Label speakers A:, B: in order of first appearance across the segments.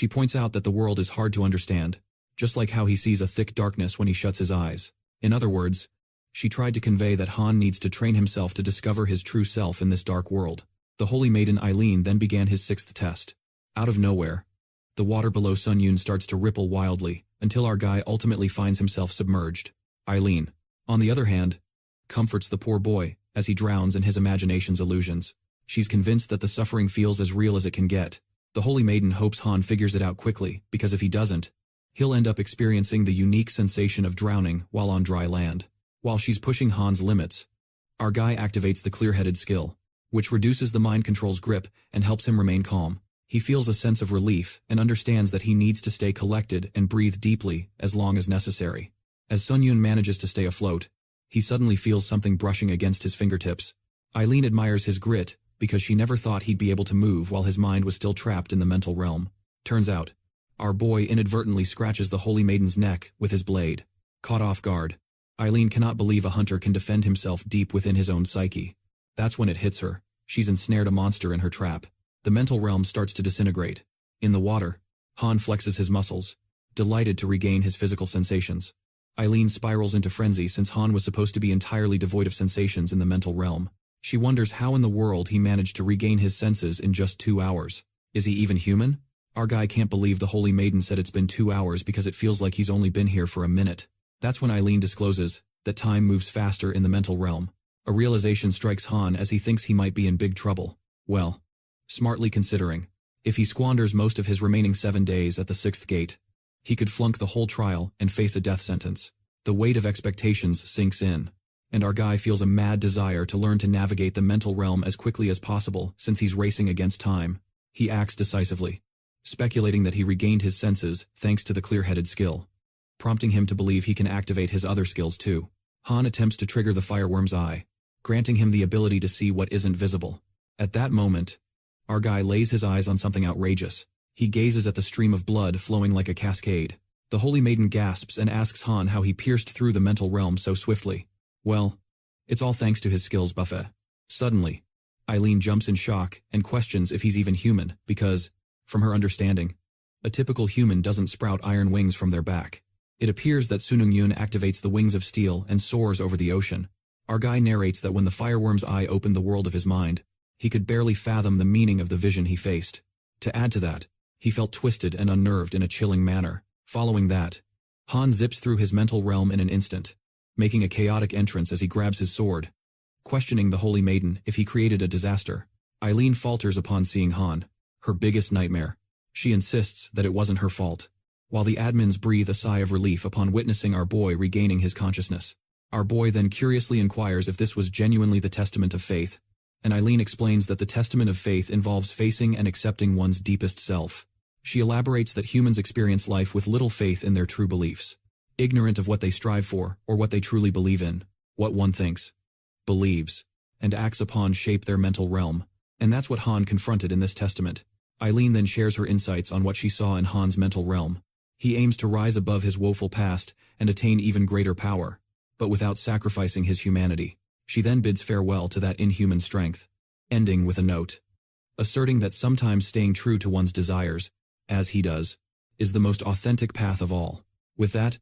A: She points out that the world is hard to understand, just like how he sees a thick darkness when he shuts his eyes. In other words, she tried to convey that Han needs to train himself to discover his true self in this dark world. The holy maiden Eileen then began his sixth test. Out of nowhere, the water below Seung Yun starts to ripple wildly, until our guy ultimately finds himself submerged. Eileen, on the other hand, comforts the poor boy as he drowns in his imagination's illusions. She's convinced that the suffering feels as real as it can get. The holy maiden hopes Han figures it out quickly, because if he doesn't, he'll end up experiencing the unique sensation of drowning while on dry land. While she's pushing Han's limits, our guy activates the clear-headed skill, which reduces the mind control's grip and helps him remain calm. He feels a sense of relief and understands that he needs to stay collected and breathe deeply as long as necessary. As Seung Yun manages to stay afloat, he suddenly feels something brushing against his fingertips. Eileen admires his grit because she never thought he'd be able to move while his mind was still trapped in the mental realm. Turns out, our boy inadvertently scratches the holy maiden's neck with his blade. Caught off guard, Eileen cannot believe a hunter can defend himself deep within his own psyche. That's when it hits her. She's ensnared a monster in her trap. The mental realm starts to disintegrate. In the water, Han flexes his muscles, delighted to regain his physical sensations. Eileen spirals into frenzy since Han was supposed to be entirely devoid of sensations in the mental realm. She wonders how in the world he managed to regain his senses in just 2 hours. Is he even human? Our guy can't believe the holy maiden said it's been 2 hours because it feels like he's only been here for a minute. That's when Eileen discloses that time moves faster in the mental realm. A realization strikes Han as he thinks he might be in big trouble. Well, smartly considering, if he squanders most of his remaining 7 days at the 6th gate, he could flunk the whole trial and face a death sentence. The weight of expectations sinks in, and our guy feels a mad desire to learn to navigate the mental realm as quickly as possible since he's racing against time. He acts decisively, speculating that he regained his senses thanks to the clear-headed skill, prompting him to believe he can activate his other skills too. Han attempts to trigger the Fireworm's eye, granting him the ability to see what isn't visible. At that moment, our guy lays his eyes on something outrageous. He gazes at the stream of blood flowing like a cascade. The holy maiden gasps and asks Han how he pierced through the mental realm so swiftly. Well, it's all thanks to his skills buffet. Suddenly, Eileen jumps in shock and questions if he's even human because, from her understanding, a typical human doesn't sprout iron wings from their back. It appears that Seung Yun activates the wings of steel and soars over the ocean. Our guy narrates that when the Fireworm's eye opened the world of his mind, he could barely fathom the meaning of the vision he faced. To add to that, he felt twisted and unnerved in a chilling manner. Following that, Han zips through his mental realm in an instant, making a chaotic entrance as he grabs his sword, questioning the holy maiden if he created a disaster. Eileen falters upon seeing Han, her biggest nightmare. She insists that it wasn't her fault, while the admins breathe a sigh of relief upon witnessing our boy regaining his consciousness. Our boy then curiously inquires if this was genuinely the testament of faith, and Eileen explains that the testament of faith involves facing and accepting one's deepest self. She elaborates that humans experience life with little faith in their true beliefs, ignorant of what they strive for or what they truly believe in. What one thinks, believes, and acts upon shape their mental realm, and that's what Han confronted in this testament. Eileen then shares her insights on what she saw in Han's mental realm. He aims to rise above his woeful past and attain even greater power, but without sacrificing his humanity. She then bids farewell to that inhuman strength, ending with a note, asserting that sometimes staying true to one's desires, as he does, is the most authentic path of all. With that,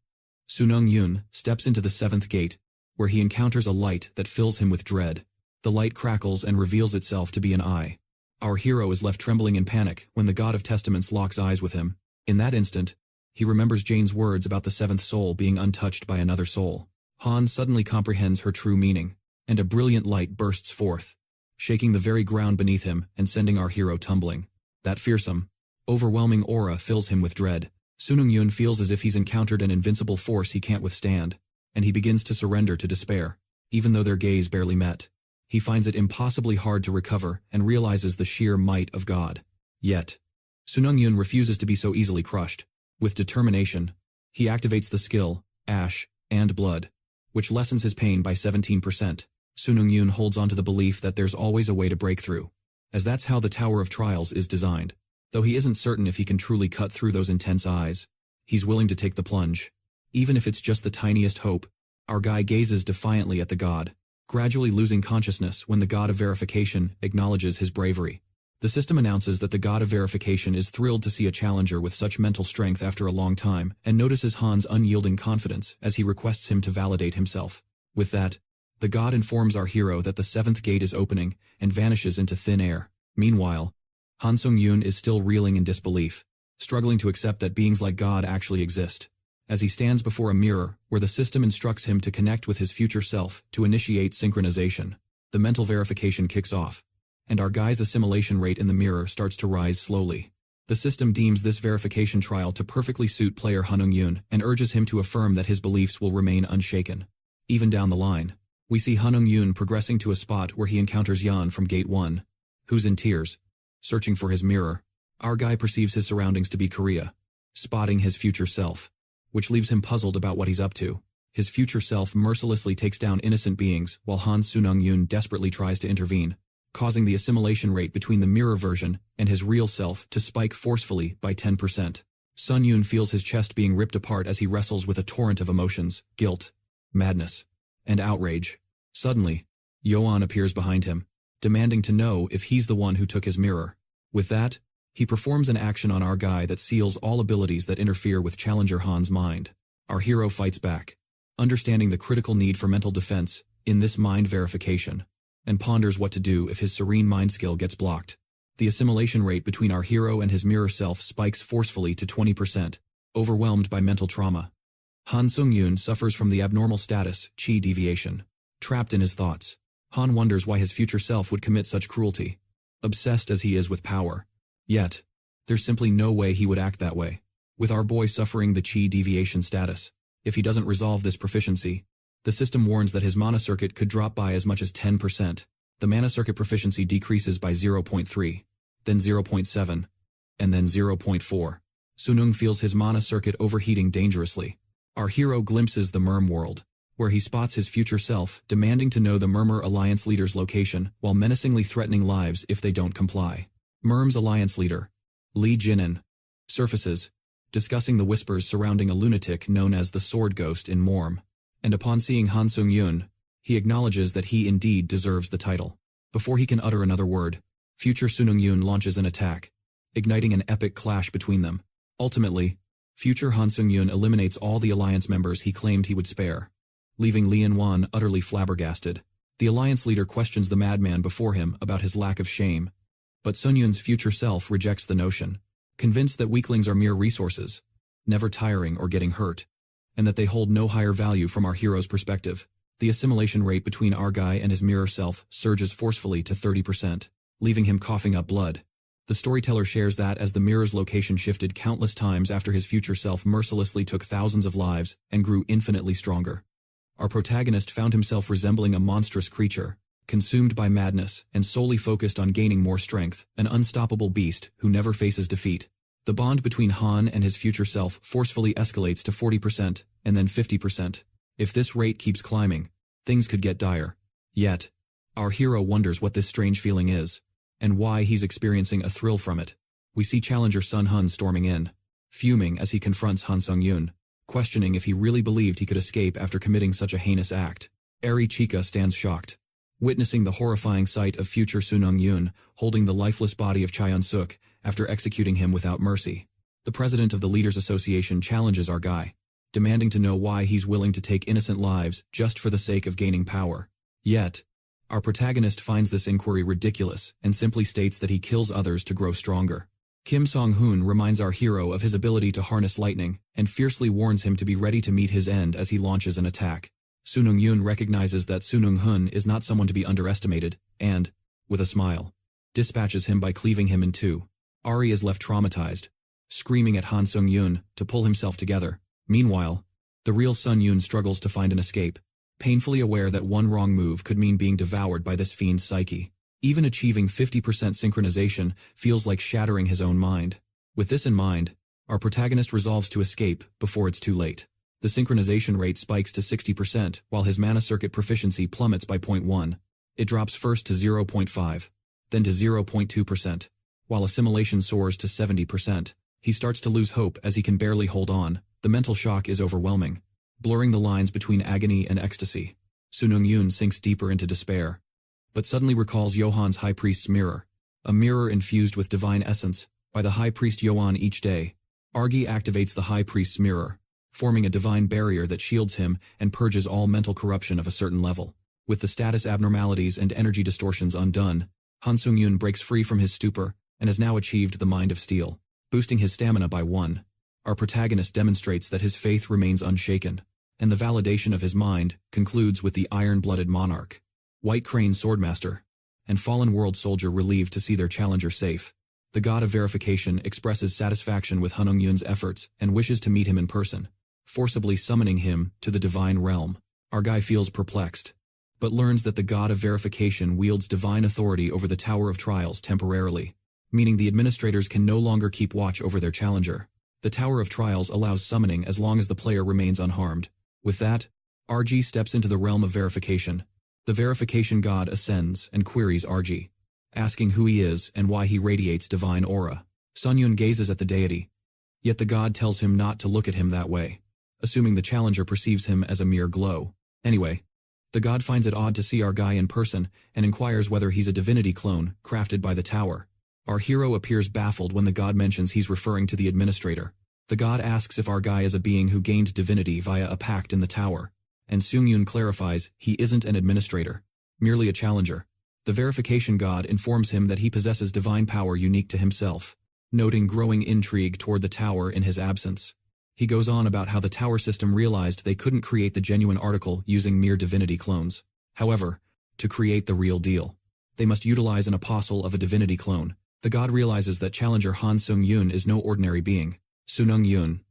A: Seung Yun steps into the 7th gate, where he encounters a light that fills him with dread. The light crackles and reveals itself to be an eye. Our hero is left trembling in panic when the God of Testaments locks eyes with him. In that instant, he remembers Jane's words about the 7th soul being untouched by another soul. Han suddenly comprehends her true meaning, and a brilliant light bursts forth, shaking the very ground beneath him and sending our hero tumbling. That fearsome, overwhelming aura fills him with dread. Seung Yun feels as if he's encountered an invincible force he can't withstand, and he begins to surrender to despair. Even though their gaze barely met, he finds it impossibly hard to recover and realizes the sheer might of God. Yet, Seung Yun refuses to be so easily crushed. With determination, he activates the skill, Ash, and Blood, which lessens his pain by 17%. Seung Yun holds on to the belief that there's always a way to break through, as that's how the Tower of Trials is designed. Though he isn't certain if he can truly cut through those intense eyes, he's willing to take the plunge. Even if it's just the tiniest hope, our guy gazes defiantly at the god, gradually losing consciousness when the god of verification acknowledges his bravery. The system announces that the god of verification is thrilled to see a challenger with such mental strength after a long time, and notices Han's unyielding confidence as he requests him to validate himself. With that, the god informs our hero that the 7th gate is opening, and vanishes into thin air. Meanwhile, Han Seung Yun is still reeling in disbelief, struggling to accept that beings like God actually exist. As he stands before a mirror, where the system instructs him to connect with his future self to initiate synchronization, the mental verification kicks off, and our guy's assimilation rate in the mirror starts to rise slowly. The system deems this verification trial to perfectly suit player Han Seung Yun and urges him to affirm that his beliefs will remain unshaken. Even down the line, we see Han Seung Yun progressing to a spot where he encounters Yan from Gate 1, who's in tears, searching for his mirror. Our guy perceives his surroundings to be Korea, spotting his future self, which leaves him puzzled about what he's up to. His future self mercilessly takes down innocent beings while Han Seung Yun desperately tries to intervene, causing the assimilation rate between the mirror version and his real self to spike forcefully by 10%. Sun Yun feels his chest being ripped apart as he wrestles with a torrent of emotions, guilt, madness, and outrage. Suddenly, Yoan appears behind him, demanding to know if he's the one who took his mirror. With that, he performs an action on our guy that seals all abilities that interfere with Challenger Han's mind. Our hero fights back, understanding the critical need for mental defense in this mind verification, and ponders what to do if his serene mind skill gets blocked. The assimilation rate between our hero and his mirror self spikes forcefully to 20%, overwhelmed by mental trauma. Han Seung Yun suffers from the abnormal status, chi deviation. Trapped in his thoughts, Han wonders why his future self would commit such cruelty, obsessed as he is with power. Yet, there's simply no way he would act that way. With our boy suffering the chi deviation status, if he doesn't resolve this proficiency, the system warns that his mana circuit could drop by as much as 10%. The mana circuit proficiency decreases by 0.3, then 0.7, and then 0.4. Sunung feels his mana circuit overheating dangerously. Our hero glimpses the Murm world, where he spots his future self demanding to know the Murmur Alliance leader's location while menacingly threatening lives if they don't comply. Murm's alliance leader, Lee Jinan, surfaces, discussing the whispers surrounding a lunatic known as the Sword Ghost in Morm, and upon seeing Han Seung Yun, he acknowledges that he indeed deserves the title. Before he can utter another word, future Sunung Yun launches an attack, igniting an epic clash between them. Ultimately, future Han Seung Yun eliminates all the alliance members he claimed he would spare, leaving Lian Wan utterly flabbergasted. The alliance leader questions the madman before him about his lack of shame, but Sun Yun's future self rejects the notion, convinced that weaklings are mere resources, never tiring or getting hurt, and that they hold no higher value from our hero's perspective. The assimilation rate between our guy and his mirror self surges forcefully to 30%, leaving him coughing up blood. The storyteller shares that as the mirror's location shifted countless times after his future self mercilessly took thousands of lives and grew infinitely stronger, our protagonist found himself resembling a monstrous creature, consumed by madness and solely focused on gaining more strength, an unstoppable beast who never faces defeat. The bond between Han and his future self forcefully escalates to 40% and then 50%. If this rate keeps climbing, things could get dire. Yet, our hero wonders what this strange feeling is, and why he's experiencing a thrill from it. We see Challenger Sun Hun storming in, fuming as he confronts Han Seung Yun, questioning if he really believed he could escape after committing such a heinous act. Eri Chika stands shocked, witnessing the horrifying sight of future Sunung Yun holding the lifeless body of Chaeyeon Suk after executing him without mercy. The president of the Leaders Association challenges our guy, demanding to know why he's willing to take innocent lives just for the sake of gaining power. Yet, our protagonist finds this inquiry ridiculous and simply states that he kills others to grow stronger. Kim Song-hoon reminds our hero of his ability to harness lightning and fiercely warns him to be ready to meet his end as he launches an attack. Sunung Yun recognizes that Sunung Hun is not someone to be underestimated and, with a smile, dispatches him by cleaving him in two. Ari is left traumatized, screaming at Han Seung Yun to pull himself together. Meanwhile, the real Sun Yun struggles to find an escape, painfully aware that one wrong move could mean being devoured by this fiend's psyche. Even achieving 50% synchronization feels like shattering his own mind. With this in mind, our protagonist resolves to escape before it's too late. The synchronization rate spikes to 60% while his mana circuit proficiency plummets by 0.1. It drops first to 0.5, then to 0.2%, while assimilation soars to 70%. He starts to lose hope as he can barely hold on. The mental shock is overwhelming, blurring the lines between agony and ecstasy. Sunung Yun sinks deeper into despair, but suddenly recalls Johan's High Priest's mirror, a mirror infused with divine essence, by the High Priest Yoan each day. Argy activates the High Priest's mirror, forming a divine barrier that shields him and purges all mental corruption of a certain level. With the status abnormalities and energy distortions undone, Han Seung Yun breaks free from his stupor and has now achieved the Mind of Steel, boosting his stamina by 1. Our protagonist demonstrates that his faith remains unshaken, and the validation of his mind concludes with the iron-blooded Monarch, White Crane Swordmaster, and Fallen World Soldier relieved to see their challenger safe. The god of verification expresses satisfaction with Han Seung Yun's efforts and wishes to meet him in person, forcibly summoning him to the divine realm. Our guy feels perplexed, but learns that the god of verification wields divine authority over the Tower of Trials temporarily, meaning the administrators can no longer keep watch over their challenger. The Tower of Trials allows summoning as long as the player remains unharmed. With that, RG steps into the realm of verification. The verification god ascends and queries RG, asking who he is and why he radiates divine aura. Seung Yun gazes at the deity, yet the god tells him not to look at him that way, assuming the challenger perceives him as a mere glow. Anyway, the god finds it odd to see our guy in person and inquires whether he's a divinity clone crafted by the tower. Our hero appears baffled when the god mentions he's referring to the administrator. The god asks if our guy is a being who gained divinity via a pact in the tower, and Seung Yun clarifies he isn't an administrator, merely a challenger. The verification god informs him that he possesses divine power unique to himself, noting growing intrigue toward the tower in his absence. He goes on about how the tower system realized they couldn't create the genuine article using mere divinity clones. However, to create the real deal, they must utilize an apostle of a divinity clone. The god realizes that challenger Han Seung Yun is no ordinary being. Seung Yun,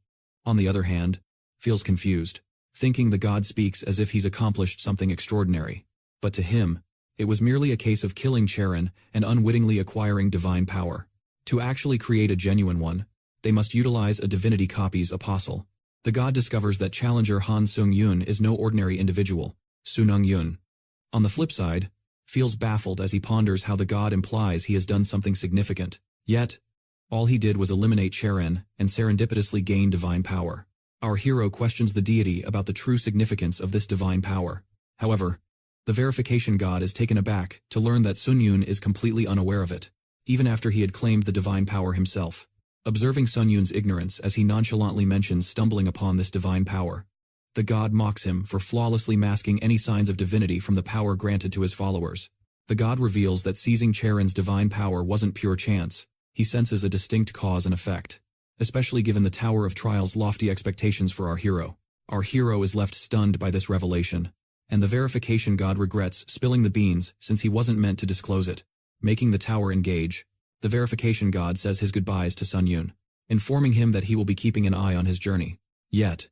A: on the other hand, feels confused, thinking the god speaks as if he's accomplished something extraordinary. But to him, it was merely a case of killing Charon and unwittingly acquiring divine power. To actually create a genuine one, they must utilize a divinity copy's apostle. The god discovers that challenger Han Seung Yun is no ordinary individual. Seung Yun, on the flip side, feels baffled as he ponders how the god implies he has done something significant. Yet, all he did was eliminate Charon and serendipitously gain divine power. Our hero questions the deity about the true significance of this divine power. However, the verification god is taken aback to learn that Seung Yun is completely unaware of it, even after he had claimed the divine power himself. Observing Seung Yun's ignorance as he nonchalantly mentions stumbling upon this divine power, the god mocks him for flawlessly masking any signs of divinity from the power granted to his followers. The god reveals that seizing Charon's divine power wasn't pure chance. He senses a distinct cause and effect, especially given the Tower of Trials' lofty expectations for our hero. Our hero is left stunned by this revelation, and the verification god regrets spilling the beans since he wasn't meant to disclose it. Making the tower engage, the verification god says his goodbyes to Seung Yun, informing him that he will be keeping an eye on his journey. Yet,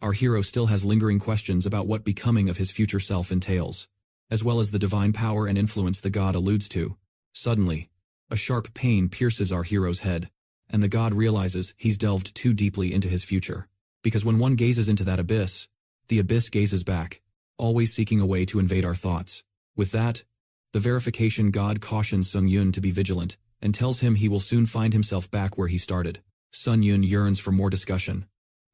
A: our hero still has lingering questions about what becoming of his future self entails, as well as the divine power and influence the god alludes to. Suddenly, a sharp pain pierces our hero's head, and the god realizes he's delved too deeply into his future. Because when one gazes into that abyss, the abyss gazes back, always seeking a way to invade our thoughts. With that, the verification god cautions Seung Yun to be vigilant, and tells him he will soon find himself back where he started. Seung Yun yearns for more discussion,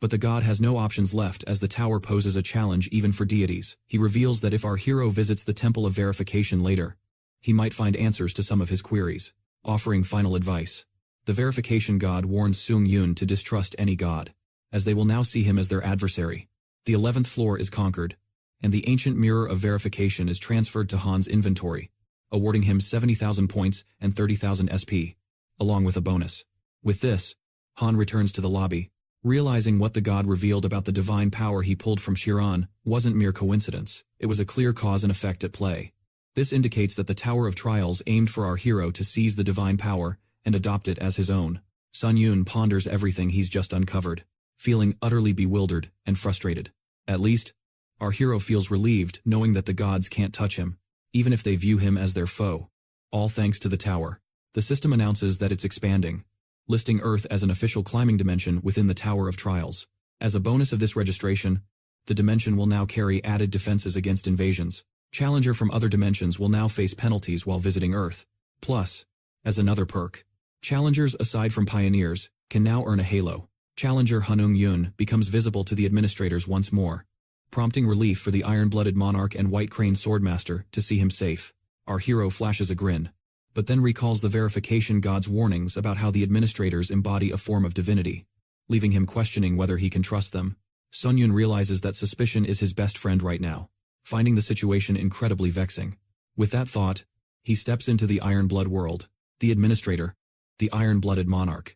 A: but the god has no options left as the tower poses a challenge even for deities. He reveals that if our hero visits the Temple of Verification later, he might find answers to some of his queries, offering final advice. The verification god warns Seung Yun to distrust any god, as they will now see him as their adversary. The 11th floor is conquered, and the ancient mirror of verification is transferred to Han's inventory, awarding him 70,000 points and 30,000 SP, along with a bonus. With this, Han returns to the lobby, realizing what the god revealed about the divine power he pulled from Chiron wasn't mere coincidence. It was a clear cause and effect at play. This indicates that the Tower of Trials aimed for our hero to seize the divine power and adopt it as his own. Seung Yun ponders everything he's just uncovered, feeling utterly bewildered and frustrated. At least, our hero feels relieved knowing that the gods can't touch him, even if they view him as their foe. All thanks to the tower. The system announces that it's expanding, listing Earth as an official climbing dimension within the Tower of Trials. As a bonus of this registration, the dimension will now carry added defenses against invasions. Challenger from other dimensions will now face penalties while visiting Earth. Plus, as another perk, challengers aside from pioneers can now earn a halo. Challenger Han Seung Yun becomes visible to the administrators once more, prompting relief for the iron-blooded Monarch and White Crane Swordmaster to see him safe. Our hero flashes a grin, but then recalls the verification god's warnings about how the administrators embody a form of divinity, leaving him questioning whether he can trust them. Seung Yun realizes that suspicion is his best friend right now, finding the situation incredibly vexing. With that thought, he steps into the Iron-Blood world. The administrator, the Iron-Blooded Monarch,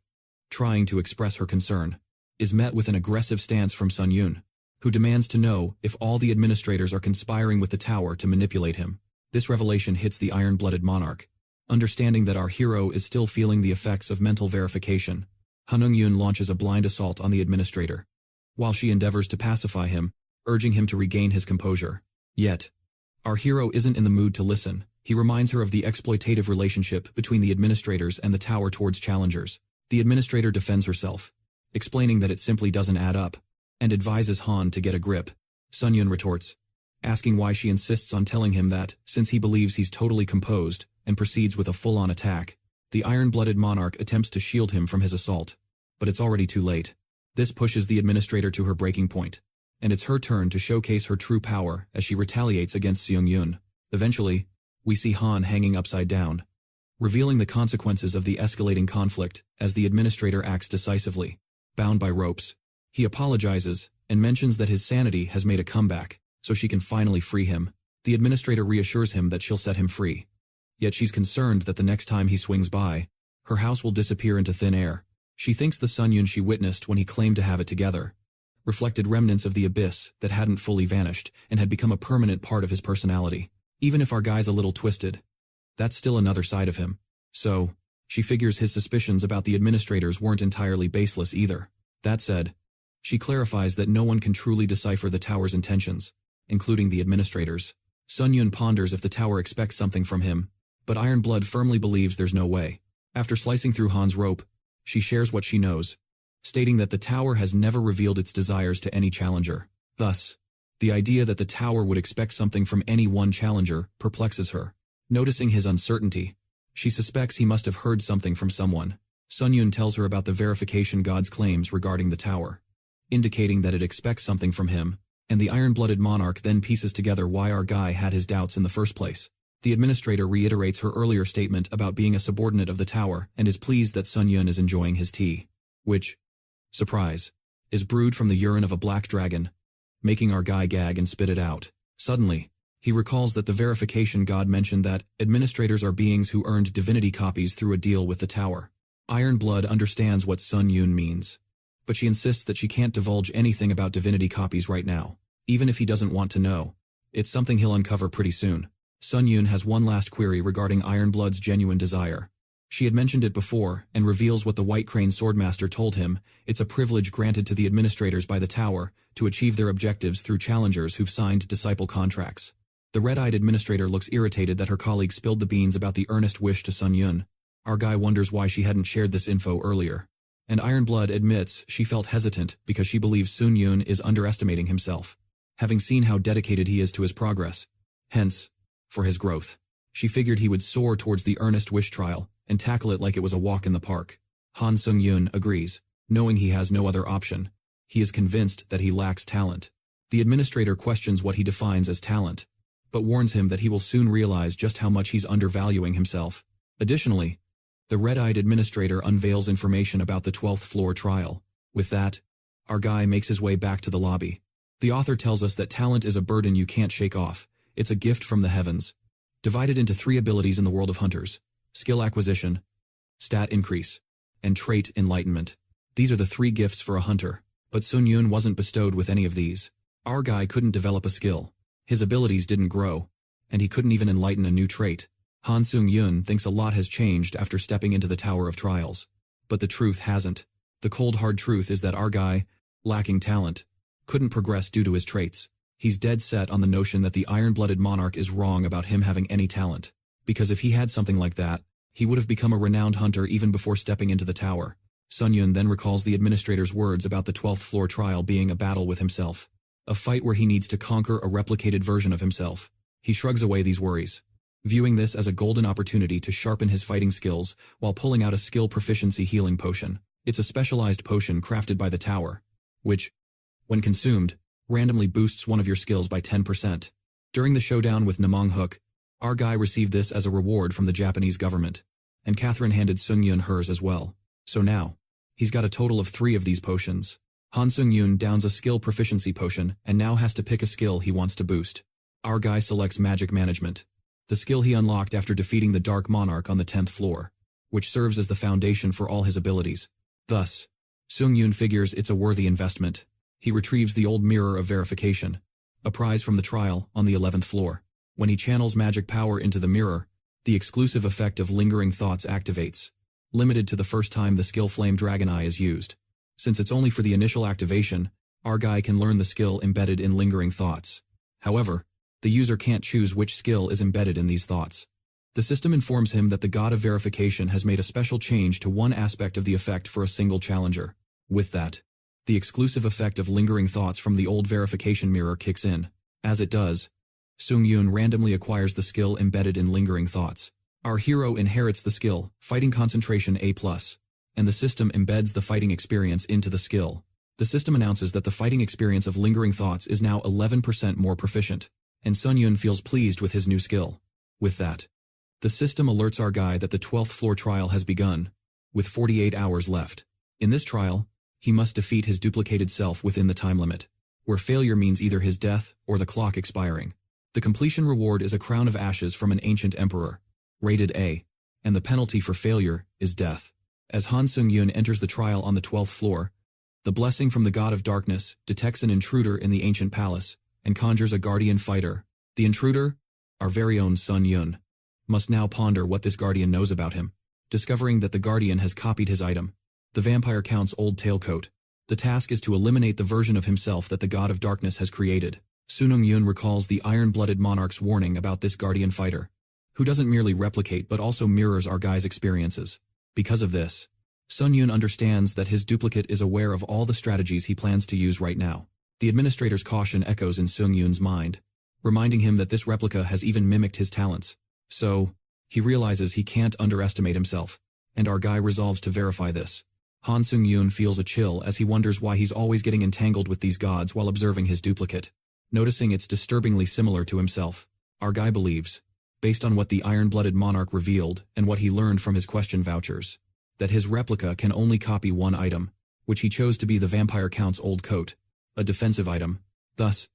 A: trying to express her concern, is met with an aggressive stance from Seung Yun, who demands to know if all the administrators are conspiring with the tower to manipulate him. This revelation hits the Iron-Blooded Monarch. Understanding that our hero is still feeling the effects of mental verification, Han Seung Yun launches a blind assault on the administrator, while she endeavors to pacify him, urging him to regain his composure. Yet, our hero isn't in the mood to listen. He reminds her of the exploitative relationship between the administrators and the tower towards challengers. The administrator defends herself, explaining that it simply doesn't add up, and advises Han to get a grip. Seung Yun retorts, asking why she insists on telling him that, since he believes he's totally composed, and proceeds with a full-on attack. The Iron-Blooded Monarch attempts to shield him from his assault, but it's already too late. This pushes the administrator to her breaking point, and it's her turn to showcase her true power as she retaliates against Seung Yun. Eventually, we see Han hanging upside down, revealing the consequences of the escalating conflict as the administrator acts decisively. Bound by ropes, he apologizes and mentions that his sanity has made a comeback, so she can finally free him. The administrator reassures him that she'll set him free. Yet she's concerned that the next time he swings by, her house will disappear into thin air. She thinks the Seung Yun she witnessed when he claimed to have it together reflected remnants of the abyss that hadn't fully vanished and had become a permanent part of his personality. Even if our guy's a little twisted, that's still another side of him. So, she figures his suspicions about the administrators weren't entirely baseless either. That said, she clarifies that no one can truly decipher the tower's intentions, including the administrators. Seung Yun ponders if the tower expects something from him, but Iron-Blood firmly believes there's no way. After slicing through Han's rope, she shares what she knows, stating that the tower has never revealed its desires to any challenger. Thus, the idea that the tower would expect something from any one challenger perplexes her. Noticing his uncertainty, she suspects he must have heard something from someone. Seung Yun tells her about the verification god's claims regarding the tower, indicating that it expects something from him, and the Iron-Blooded Monarch then pieces together why our guy had his doubts in the first place. The administrator reiterates her earlier statement about being a subordinate of the tower and is pleased that Seung Yun is enjoying his tea, which, surprise, is brewed from the urine of a black dragon, making our guy gag and spit it out. Suddenly, he recalls that the verification god mentioned that administrators are beings who earned divinity copies through a deal with the tower. Iron-Blood understands what Seung Yun means, but she insists that she can't divulge anything about divinity copies right now, even if he doesn't want to know. It's something he'll uncover pretty soon. Seung Yun has one last query regarding Iron-Blood's genuine desire. She had mentioned it before and reveals what the White Crane Swordmaster told him. It's a privilege granted to the administrators by the tower to achieve their objectives through challengers who've signed disciple contracts. The red-eyed administrator looks irritated that her colleague spilled the beans about the earnest wish to Seung Yun. Our guy wonders why she hadn't shared this info earlier. And Iron-Blood admits she felt hesitant because she believes Seung Yun is underestimating himself, having seen how dedicated he is to his progress. Hence, for his growth, she figured he would soar towards the earnest wish trial and tackle it like it was a walk in the park. Han Seung Yun agrees, knowing he has no other option. He is convinced that he lacks talent. The administrator questions what he defines as talent, but warns him that he will soon realize just how much he's undervaluing himself. Additionally, the red-eyed administrator unveils information about the 12th floor trial. With that, our guy makes his way back to the lobby. The author tells us that talent is a burden you can't shake off. It's a gift from the heavens, divided into 3 abilities in the world of hunters: skill acquisition, stat increase, and trait enlightenment. These are the 3 gifts for a hunter, but Seung Yun wasn't bestowed with any of these. Our guy couldn't develop a skill, his abilities didn't grow, and he couldn't even enlighten a new trait. Han Seung Yun thinks a lot has changed after stepping into the Tower of Trials, but the truth hasn't. The cold hard truth is that our guy, lacking talent, couldn't progress due to his traits. He's dead set on the notion that the Iron-Blooded Monarch is wrong about him having any talent, because if he had something like that, he would have become a renowned hunter even before stepping into the tower. Seung Yun then recalls the administrator's words about the 12th floor trial being a battle with himself, a fight where he needs to conquer a replicated version of himself. He shrugs away these worries, viewing this as a golden opportunity to sharpen his fighting skills while pulling out a skill proficiency healing potion. It's a specialized potion crafted by the tower, which, when consumed, randomly boosts one of your skills by 10%. During the showdown with Namong Hook, Our guy received this as a reward from the Japanese government, and Catherine handed Seung Yun hers as well. So now, he's got a total of 3 of these potions. Han Seung Yun downs a skill proficiency potion and now has to pick a skill he wants to boost. Our guy selects Magic Management, the skill he unlocked after defeating the Dark Monarch on the 10th floor, which serves as the foundation for all his abilities. Thus, Seung Yun figures it's a worthy investment. He retrieves the old Mirror of Verification, a prize from the trial, on the 11th floor. When he channels magic power into the mirror, the exclusive effect of Lingering Thoughts activates, limited to the first time the skill Flame Dragon Eye is used. Since it's only for the initial activation, our guy can learn the skill embedded in Lingering Thoughts. However, the user can't choose which skill is embedded in these thoughts. The system informs him that the God of Verification has made a special change to one aspect of the effect for a single challenger. With that, the exclusive effect of Lingering Thoughts from the old verification mirror kicks in. As it does, Seung Yun randomly acquires the skill embedded in Lingering Thoughts. Our hero inherits the skill, Fighting Concentration A+, and the system embeds the fighting experience into the skill. The system announces that the fighting experience of Lingering Thoughts is now 11% more proficient, and Seung Yun feels pleased with his new skill. With that, the system alerts our guy that the 12th floor trial has begun, with 48 hours left. In this trial, he must defeat his duplicated self within the time limit, where failure means either his death or the clock expiring. The completion reward is a crown of ashes from an ancient emperor, rated A, and the penalty for failure is death. As Han Seung Yun enters the trial on the 12th floor, the blessing from the God of Darkness detects an intruder in the ancient palace and conjures a guardian fighter. The intruder, our very own Seung Yun, must now ponder what this guardian knows about him, discovering that the guardian has copied his item, the Vampire Count's old tailcoat. The task is to eliminate the version of himself that the God of Darkness has created. Seung Yun recalls the Iron-Blooded Monarch's warning about this guardian fighter, who doesn't merely replicate but also mirrors our guy's experiences. Because of this, Seung Yun understands that his duplicate is aware of all the strategies he plans to use right now. The administrator's caution echoes in Seung Yun's mind, reminding him that this replica has even mimicked his talents. So, he realizes he can't underestimate himself, and our guy resolves to verify this. Han Seung Yun feels a chill as he wonders why he's always getting entangled with these gods while observing his duplicate. Noticing it's disturbingly similar to himself, our guy believes, based on what the Iron-Blooded Monarch revealed and what he learned from his question vouchers, that his replica can only copy one item, which he chose to be the Vampire Count's old coat, a defensive item. Thus,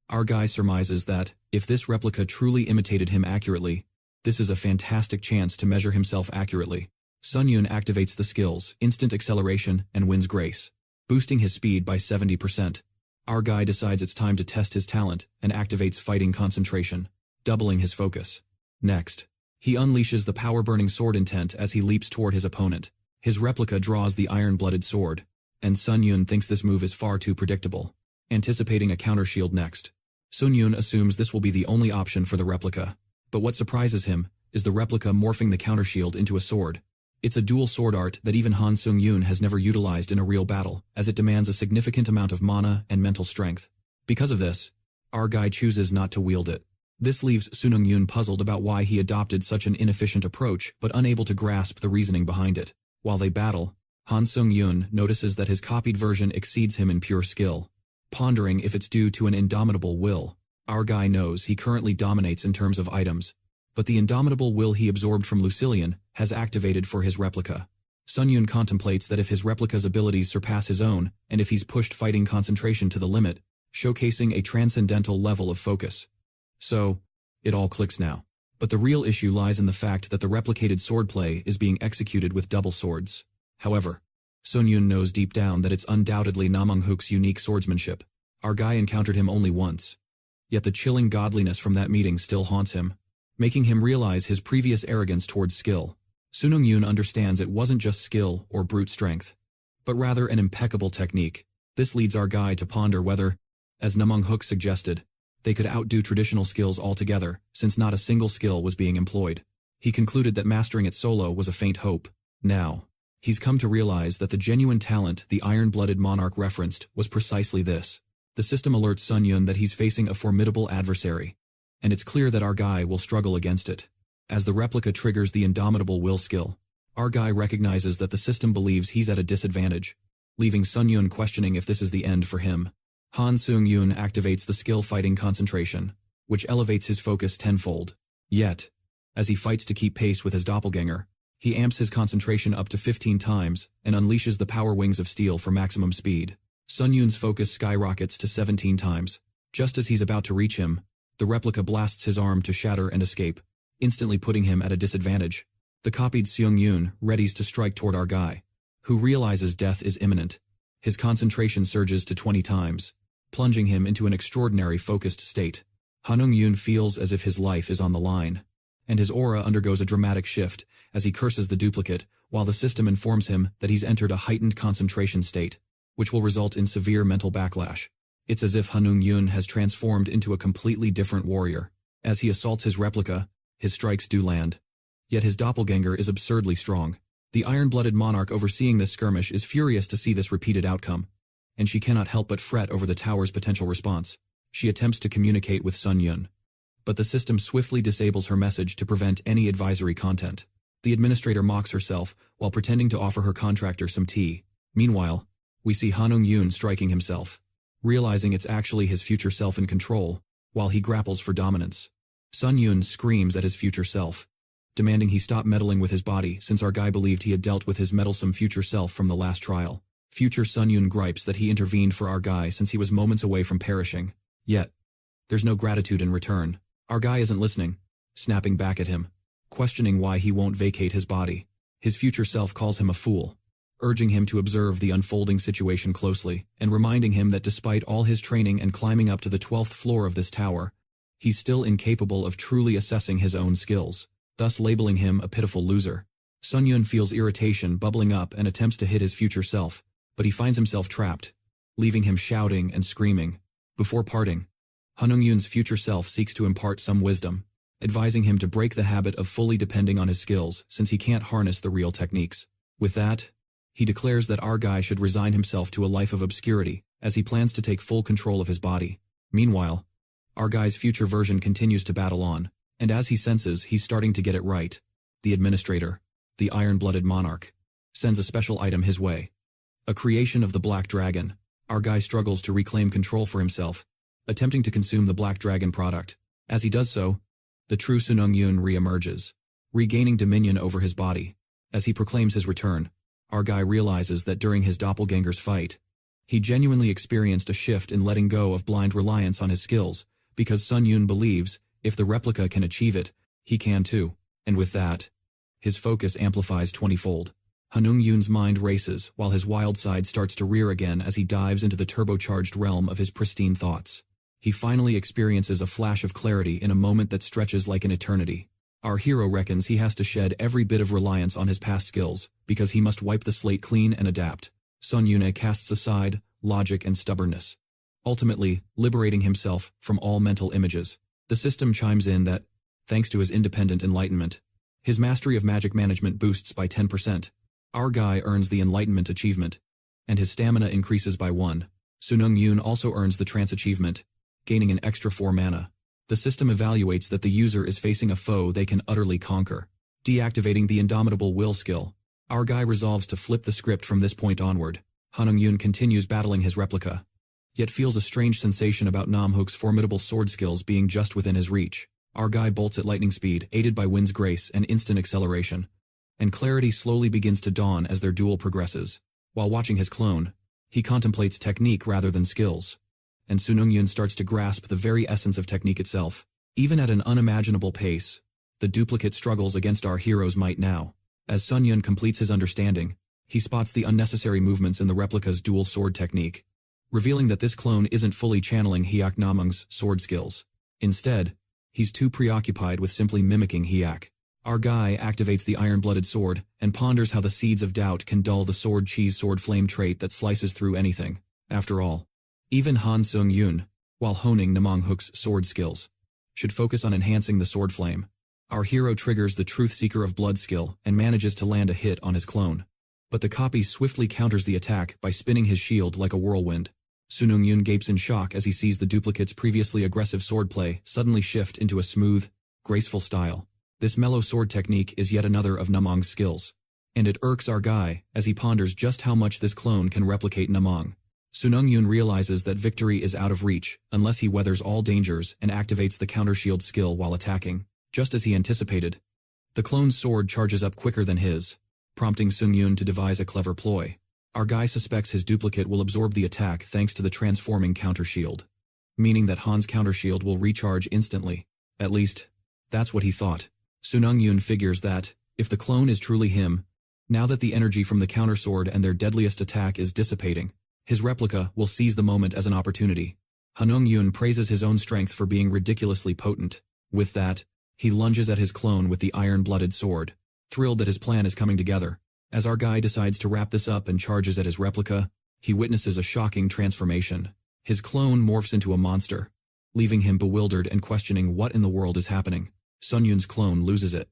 A: our guy surmises that, if this replica truly imitated him accurately, this is a fantastic chance to measure himself accurately. Seung Yun activates the skills, Instant Acceleration and Wind's Grace, boosting his speed by 70%. Our guy decides it's time to test his talent and activates Fighting Concentration, doubling his focus. Next, he unleashes the power-burning sword intent as he leaps toward his opponent. His replica draws the iron-blooded sword, and Seung Yun thinks this move is far too predictable, anticipating a counter-shield next. Seung Yun assumes this will be the only option for the replica, but what surprises him is the replica morphing the counter-shield into a sword. It's a dual sword art that even Han Seung Yun has never utilized in a real battle, as it demands a significant amount of mana and mental strength. Because of this, our guy chooses not to wield it. This leaves Seung Yun puzzled about why he adopted such an inefficient approach but unable to grasp the reasoning behind it. While they battle, Han Seung Yun notices that his copied version exceeds him in pure skill. Pondering if it's due to an indomitable will, our guy knows he currently dominates in terms of items, but the indomitable will he absorbed from Lucilian has activated for his replica. Seung Yun contemplates that if his replica's abilities surpass his own, and if he's pushed Fighting Concentration to the limit, showcasing a transcendental level of focus. So, it all clicks now. But the real issue lies in the fact that the replicated swordplay is being executed with double swords. However, Seung Yun knows deep down that it's undoubtedly Namong Hook's unique swordsmanship. Our guy encountered him only once. Yet the chilling godliness from that meeting still haunts him, making him realize his previous arrogance towards skill. Seung Yun understands it wasn't just skill or brute strength, but rather an impeccable technique. This leads our guy to ponder whether, as Namong Hook suggested, they could outdo traditional skills altogether, since not a single skill was being employed. He concluded that mastering it solo was a faint hope. Now, he's come to realize that the genuine talent the Iron-Blooded Monarch referenced was precisely this. The system alerts Seung Yun that he's facing a formidable adversary, and it's clear that our guy will struggle against it. As the replica triggers the Indomitable will skill, our guy recognizes that the system believes he's at a disadvantage, leaving Seung Yun questioning if this is the end for him. Han Seung Yun activates the skill Fighting Concentration, which elevates his focus tenfold. Yet, as he fights to keep pace with his doppelganger, he amps his concentration up to 15 times and unleashes the power wings of steel for maximum speed. Seung Yun's focus skyrockets to 17 times. Just as he's about to reach him, the replica blasts his arm to shatter and escape, instantly putting him at a disadvantage. The copied Seung Yun readies to strike toward our guy, who realizes death is imminent. His concentration surges to 20 times, plunging him into an extraordinary focused state. Han Seung Yun feels as if his life is on the line, and his aura undergoes a dramatic shift as he curses the duplicate, while the system informs him that he's entered a heightened concentration state, which will result in severe mental backlash. It's as if Han Seung Yun has transformed into a completely different warrior. As he assaults his replica, his strikes do land. Yet his doppelganger is absurdly strong. The iron-blooded monarch overseeing this skirmish is furious to see this repeated outcome, and she cannot help but fret over the tower's potential response. She attempts to communicate with Seung Yun, but the system swiftly disables her message to prevent any advisory content. The administrator mocks herself while pretending to offer her contractor some tea. Meanwhile, we see Han Seung Yun striking himself, realizing it's actually his future self in control, while he grapples for dominance. Seung Yun screams at his future self, demanding he stop meddling with his body since our guy believed he had dealt with his meddlesome future self from the last trial. Future Seung Yun gripes that he intervened for our guy since he was moments away from perishing. Yet, there's no gratitude in return. Our guy isn't listening, snapping back at him, questioning why he won't vacate his body. His future self calls him a fool, urging him to observe the unfolding situation closely, and reminding him that despite all his training and climbing up to the 12th floor of this tower, he's still incapable of truly assessing his own skills, thus labeling him a pitiful loser. Seung Yun feels irritation bubbling up and attempts to hit his future self, but he finds himself trapped, leaving him shouting and screaming. Before parting, Han Seung Yun's future self seeks to impart some wisdom, advising him to break the habit of fully depending on his skills since he can't harness the real techniques. With that, he declares that our guy should resign himself to a life of obscurity, as he plans to take full control of his body. Meanwhile, our guy's future version continues to battle on, and as he senses he's starting to get it right, the administrator, the iron-blooded monarch, sends a special item his way. A creation of the Black Dragon. Our guy struggles to reclaim control for himself, attempting to consume the Black Dragon product. As he does so, the true Seung Yun re-emerges, regaining dominion over his body. As he proclaims his return, our guy realizes that during his doppelganger's fight, he genuinely experienced a shift in letting go of blind reliance on his skills, because Seung Yun believes, if the replica can achieve it, he can too. And with that, his focus amplifies 20-fold. Han Seung Yun's mind races while his wild side starts to rear again as he dives into the turbocharged realm of his pristine thoughts. He finally experiences a flash of clarity in a moment that stretches like an eternity. Our hero reckons he has to shed every bit of reliance on his past skills, because he must wipe the slate clean and adapt. Seung Yun casts aside logic and stubbornness, ultimately liberating himself from all mental images. The system chimes in that, thanks to his independent enlightenment, his mastery of magic management boosts by 10%. Our guy earns the enlightenment achievement, and his stamina increases by 1. Seung Yun also earns the trance achievement, gaining an extra 4 mana. The system evaluates that the user is facing a foe they can utterly conquer, deactivating the Indomitable will skill. Our guy resolves to flip the script from this point onward. Han Seung Yun continues battling his replica, yet feels a strange sensation about Nam Hook's formidable sword skills being just within his reach. Our guy bolts at lightning speed, aided by Wind's grace and instant acceleration, and clarity slowly begins to dawn as their duel progresses. While watching his clone, he contemplates technique rather than skills, and Seung Yun starts to grasp the very essence of technique itself. Even at an unimaginable pace, the duplicate struggles against our hero's might now. As Seung Yun completes his understanding, he spots the unnecessary movements in the replica's dual sword technique, revealing that this clone isn't fully channeling Hyak Namung's sword skills. Instead, he's too preoccupied with simply mimicking Hyak. Our guy activates the iron-blooded sword and ponders how the seeds of doubt can dull the sword cheese sword flame trait that slices through anything. After all, even Han Seung Yun, while honing Namong Hook's sword skills, should focus on enhancing the sword flame. Our hero triggers the Truth Seeker of Blood skill and manages to land a hit on his clone. But the copy swiftly counters the attack by spinning his shield like a whirlwind. Seung Yun gapes in shock as he sees the duplicate's previously aggressive swordplay suddenly shift into a smooth, graceful style. This mellow sword technique is yet another of Namong's skills, and it irks our guy as he ponders just how much this clone can replicate Namong. Seung Yun realizes that victory is out of reach unless he weathers all dangers and activates the counter shield skill while attacking. Just as he anticipated, the clone's sword charges up quicker than his, prompting Seung Yun to devise a clever ploy. Our guy suspects his duplicate will absorb the attack thanks to the transforming counter shield, meaning that Han's counter shield will recharge instantly. At least, that's what he thought. Seung Yun figures that, if the clone is truly him, now that the energy from the counter sword and their deadliest attack is dissipating, his replica will seize the moment as an opportunity. Han Seung Yun praises his own strength for being ridiculously potent. With that, he lunges at his clone with the iron-blooded sword, thrilled that his plan is coming together. As our guy decides to wrap this up and charges at his replica, he witnesses a shocking transformation. His clone morphs into a monster, leaving him bewildered and questioning what in the world is happening. Seung Yun's clone loses it,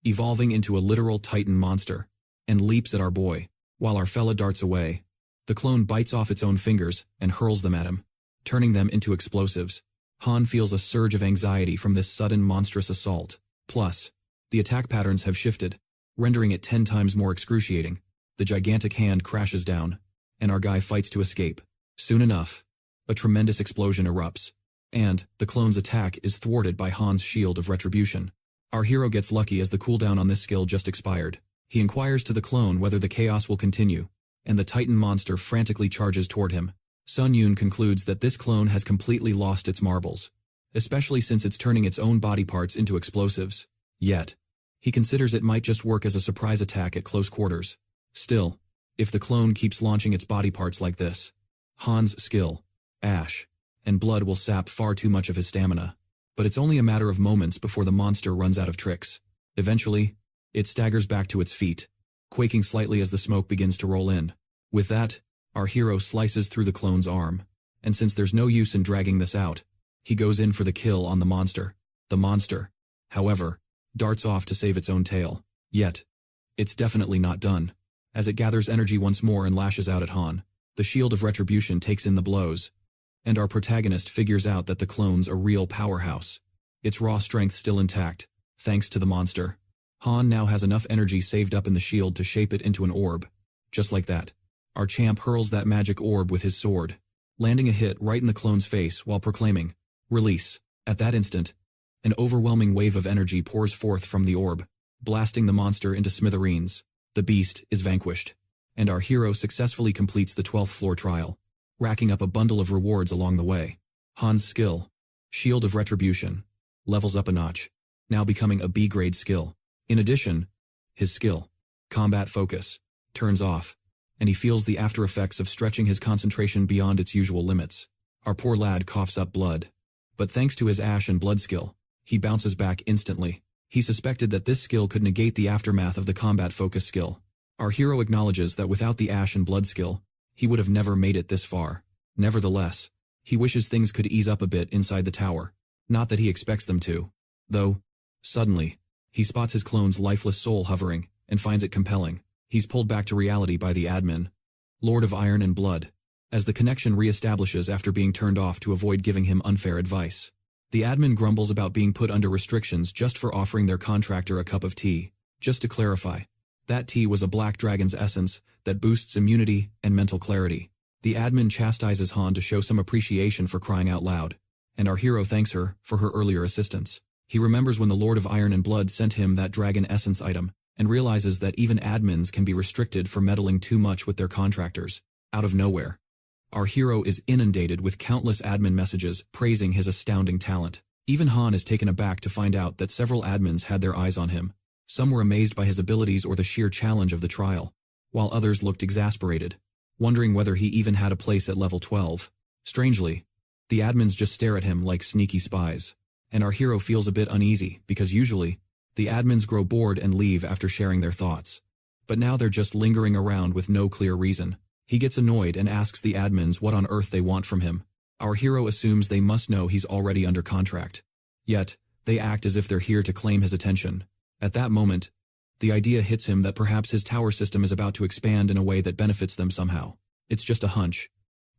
A: evolving into a literal titan monster, and leaps at our boy. While our fella darts away, the clone bites off its own fingers and hurls them at him, turning them into explosives. Han feels a surge of anxiety from this sudden monstrous assault. Plus, the attack patterns have shifted, rendering it 10 times more excruciating. The gigantic hand crashes down, and our guy fights to escape. Soon enough, a tremendous explosion erupts, and the clone's attack is thwarted by Han's shield of retribution. Our hero gets lucky as the cooldown on this skill just expired. He inquires to the clone whether the chaos will continue, and the titan monster frantically charges toward him. Seung Yun concludes that this clone has completely lost its marbles, especially since it's turning its own body parts into explosives. Yet, he considers it might just work as a surprise attack at close quarters. Still, if the clone keeps launching its body parts like this, Han's skill, ash, and blood will sap far too much of his stamina. But it's only a matter of moments before the monster runs out of tricks. Eventually, it staggers back to its feet, quaking slightly as the smoke begins to roll in. With that, our hero slices through the clone's arm, and since there's no use in dragging this out, he goes in for the kill on the monster. The monster, however, darts off to save its own tail. Yet, it's definitely not done. As it gathers energy once more and lashes out at Han, the shield of retribution takes in the blows, and our protagonist figures out that the clone's a real powerhouse. Its raw strength still intact, thanks to the monster. Han now has enough energy saved up in the shield to shape it into an orb. Just like that, our champ hurls that magic orb with his sword, landing a hit right in the clone's face while proclaiming, "Release." At that instant, an overwhelming wave of energy pours forth from the orb, blasting the monster into smithereens. The beast is vanquished, and our hero successfully completes the 12th floor trial, racking up a bundle of rewards along the way. Han's skill, Shield of Retribution, levels up a notch, now becoming a B-grade skill. In addition, his skill, Combat Focus, turns off, and he feels the after effects of stretching his concentration beyond its usual limits. Our poor lad coughs up blood, but thanks to his ash and blood skill, he bounces back instantly. He suspected that this skill could negate the aftermath of the Combat Focus skill. Our hero acknowledges that without the ash and blood skill, he would have never made it this far. Nevertheless, he wishes things could ease up a bit inside the tower. Not that he expects them to. Though, suddenly, he spots his clone's lifeless soul hovering, and finds it compelling. He's pulled back to reality by the admin, Lord of Iron and Blood, as the connection reestablishes after being turned off to avoid giving him unfair advice. The admin grumbles about being put under restrictions just for offering their contractor a cup of tea. Just to clarify, that tea was a black dragon's essence that boosts immunity and mental clarity. The admin chastises Han to show some appreciation for crying out loud, and our hero thanks her for her earlier assistance. He remembers when the Lord of Iron and Blood sent him that dragon essence item, and realizes that even admins can be restricted for meddling too much with their contractors. Out of nowhere, our hero is inundated with countless admin messages praising his astounding talent. Even Han is taken aback to find out that several admins had their eyes on him. Some were amazed by his abilities or the sheer challenge of the trial, while others looked exasperated, wondering whether he even had a place at level 12. Strangely, the admins just stare at him like sneaky spies, and our hero feels a bit uneasy because usually, the admins grow bored and leave after sharing their thoughts. But now they're just lingering around with no clear reason. He gets annoyed and asks the admins what on earth they want from him. Our hero assumes they must know he's already under contract. Yet, they act as if they're here to claim his attention. At that moment, the idea hits him that perhaps his tower system is about to expand in a way that benefits them somehow. It's just a hunch,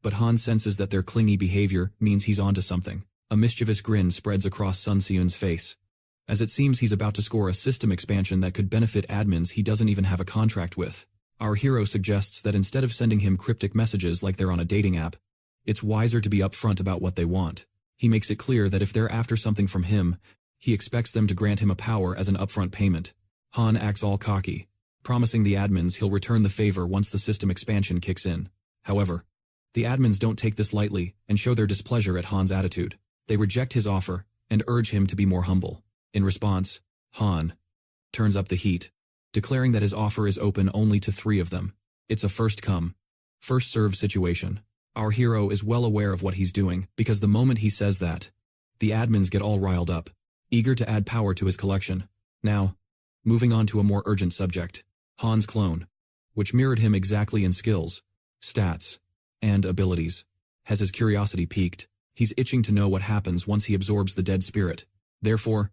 A: but Han senses that their clingy behavior means he's onto something. A mischievous grin spreads across Sun Se-Yun's face, as it seems he's about to score a system expansion that could benefit admins he doesn't even have a contract with. Our hero suggests that instead of sending him cryptic messages like they're on a dating app, it's wiser to be upfront about what they want. He makes it clear that if they're after something from him, He expects them to grant him a power as an upfront payment. Han acts all cocky, promising the admins he'll return the favor once the system expansion kicks in. However, the admins don't take this lightly and show their displeasure at Han's attitude. They reject his offer and urge him to be more humble. In response, Han turns up the heat, declaring that his offer is open only to 3 of them. It's a first-come, first-served situation. Our hero is well aware of what he's doing, because the moment he says that, the admins get all riled up, eager to add power to his collection. Now, moving on to a more urgent subject, Han's clone, which mirrored him exactly in skills, stats, and abilities. Has his curiosity piqued? He's itching to know what happens once he absorbs the dead spirit. Therefore,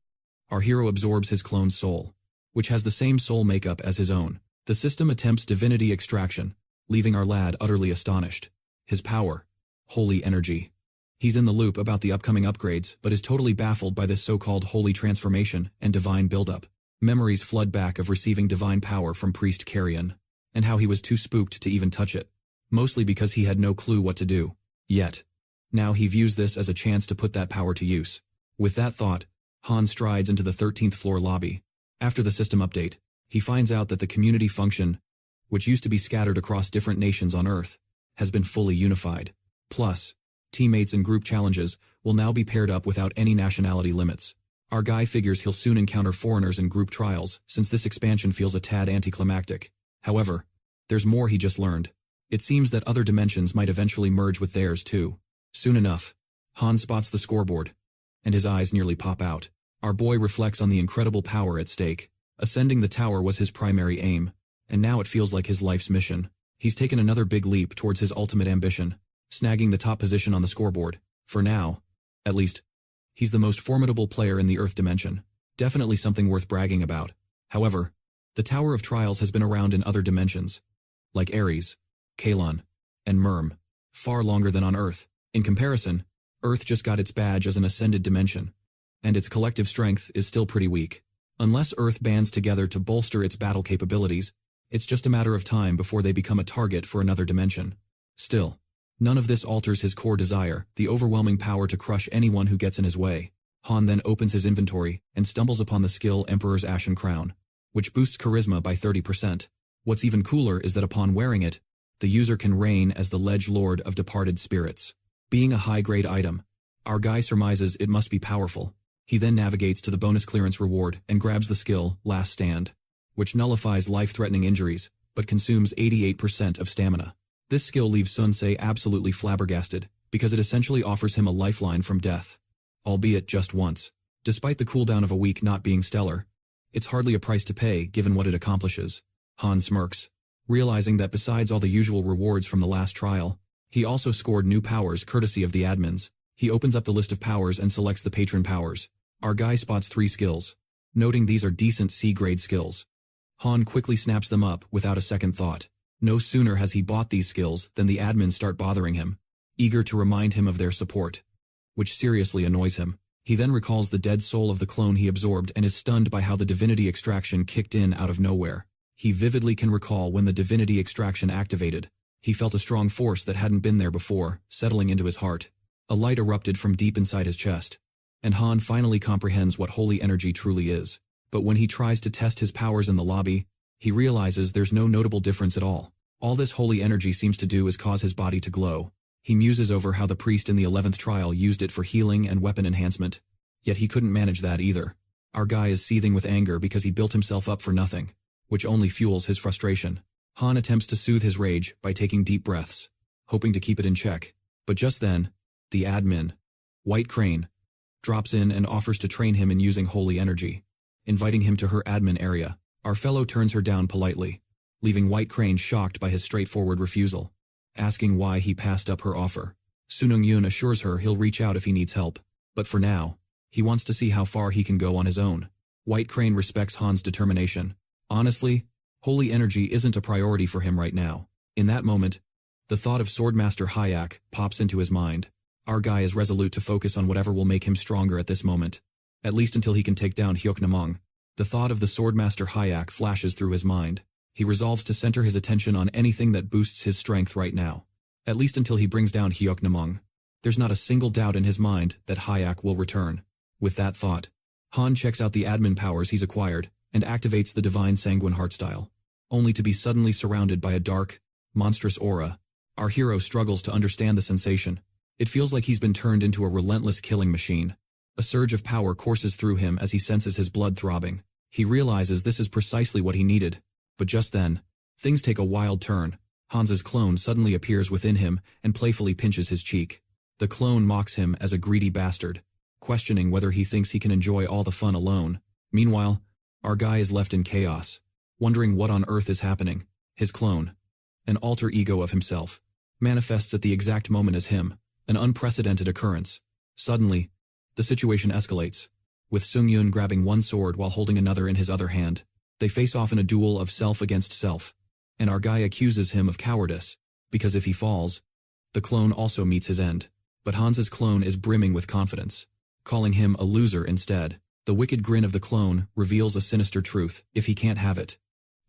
A: our hero absorbs his clone's soul, which has the same soul makeup as his own. The system attempts divinity extraction, leaving our lad utterly astonished. His power, holy energy. He's in the loop about the upcoming upgrades, but is totally baffled by this so-called holy transformation and divine buildup. Memories flood back of receiving divine power from Priest Carrion, and how he was too spooked to even touch it, mostly because he had no clue what to do. Yet, now he views this as a chance to put that power to use. With that thought, Han strides into the 13th floor lobby. After the system update, he finds out that the community function, which used to be scattered across different nations on Earth, has been fully unified. Plus, teammates and group challenges will now be paired up without any nationality limits. Our guy figures he'll soon encounter foreigners in group trials, since this expansion feels a tad anticlimactic. However, there's more he just learned. It seems that other dimensions might eventually merge with theirs too. Soon enough, Han spots the scoreboard, and his eyes nearly pop out. Our boy reflects on the incredible power at stake. Ascending the tower was his primary aim, and now it feels like his life's mission. He's taken another big leap towards his ultimate ambition, snagging the top position on the scoreboard. For now, at least, he's the most formidable player in the Earth dimension. Definitely something worth bragging about. However, the Tower of Trials has been around in other dimensions, like Ares, Kalon, and Myrm, far longer than on Earth. In comparison, Earth just got its badge as an ascended dimension, and its collective strength is still pretty weak. Unless Earth bands together to bolster its battle capabilities, it's just a matter of time before they become a target for another dimension. Still, none of this alters his core desire, the overwhelming power to crush anyone who gets in his way. Han then opens his inventory and stumbles upon the skill Emperor's Ashen Crown, which boosts charisma by 30%. What's even cooler is that upon wearing it, the user can reign as the Ledge Lord of Departed Spirits. Being a high-grade item, our guy surmises it must be powerful. He then navigates to the bonus clearance reward and grabs the skill Last Stand, which nullifies life-threatening injuries, but consumes 88% of stamina. This skill leaves Sunsei absolutely flabbergasted, because it essentially offers him a lifeline from death, albeit just once. Despite the cooldown of a week not being stellar, it's hardly a price to pay given what it accomplishes. Han smirks, realizing that besides all the usual rewards from the last trial, he also scored new powers courtesy of the admins. He opens up the list of powers and selects the patron powers. Our guy spots 3 skills, noting these are decent C-grade skills. Han quickly snaps them up without a second thought. No sooner has he bought these skills than the admins start bothering him, eager to remind him of their support, which seriously annoys him. He then recalls the dead soul of the clone he absorbed and is stunned by how the divinity extraction kicked in out of nowhere. He vividly can recall when the divinity extraction activated. He felt a strong force that hadn't been there before, settling into his heart. A light erupted from deep inside his chest, and Han finally comprehends what holy energy truly is. But when he tries to test his powers in the lobby, he realizes there's no notable difference at all. All this holy energy seems to do is cause his body to glow. He muses over how the priest in the 11th trial used it for healing and weapon enhancement, yet he couldn't manage that either. Our guy is seething with anger because he built himself up for nothing, which only fuels his frustration. Han attempts to soothe his rage by taking deep breaths, hoping to keep it in check. But just then, the admin, White Crane, drops in and offers to train him in using holy energy, inviting him to her admin area. Our fellow turns her down politely, leaving White Crane shocked by his straightforward refusal, asking why he passed up her offer. Han Seung Yun assures her he'll reach out if he needs help, but for now, he wants to see how far he can go on his own. White Crane respects Han's determination. Honestly, holy energy isn't a priority for him right now. In that moment, the thought of Swordmaster Hayak pops into his mind. Our guy is resolute to focus on whatever will make him stronger at this moment, at least until he can take down Hyoknamong. The thought of the Swordmaster Hayak flashes through his mind. He resolves to center his attention on anything that boosts his strength right now, at least until he brings down Hyoknamong. There's not a single doubt in his mind that Hayak will return. With that thought, Han checks out the admin powers he's acquired and activates the Divine Sanguin Heart Style, only to be suddenly surrounded by a dark, monstrous aura. Our hero struggles to understand the sensation. It feels like he's been turned into a relentless killing machine. A surge of power courses through him as he senses his blood throbbing. He realizes this is precisely what he needed. But just then, things take a wild turn. Hans's clone suddenly appears within him and playfully pinches his cheek. The clone mocks him as a greedy bastard, questioning whether he thinks he can enjoy all the fun alone. Meanwhile, our guy is left in chaos, wondering what on earth is happening. His clone, an alter ego of himself, manifests at the exact moment as him, an unprecedented occurrence. Suddenly, the situation escalates, with Seung Yun grabbing one sword while holding another in his other hand. They face off in a duel of self against self, and our guy accuses him of cowardice, because if he falls, the clone also meets his end. But Hans's clone is brimming with confidence, calling him a loser instead. The wicked grin of the clone reveals a sinister truth: if he can't have it,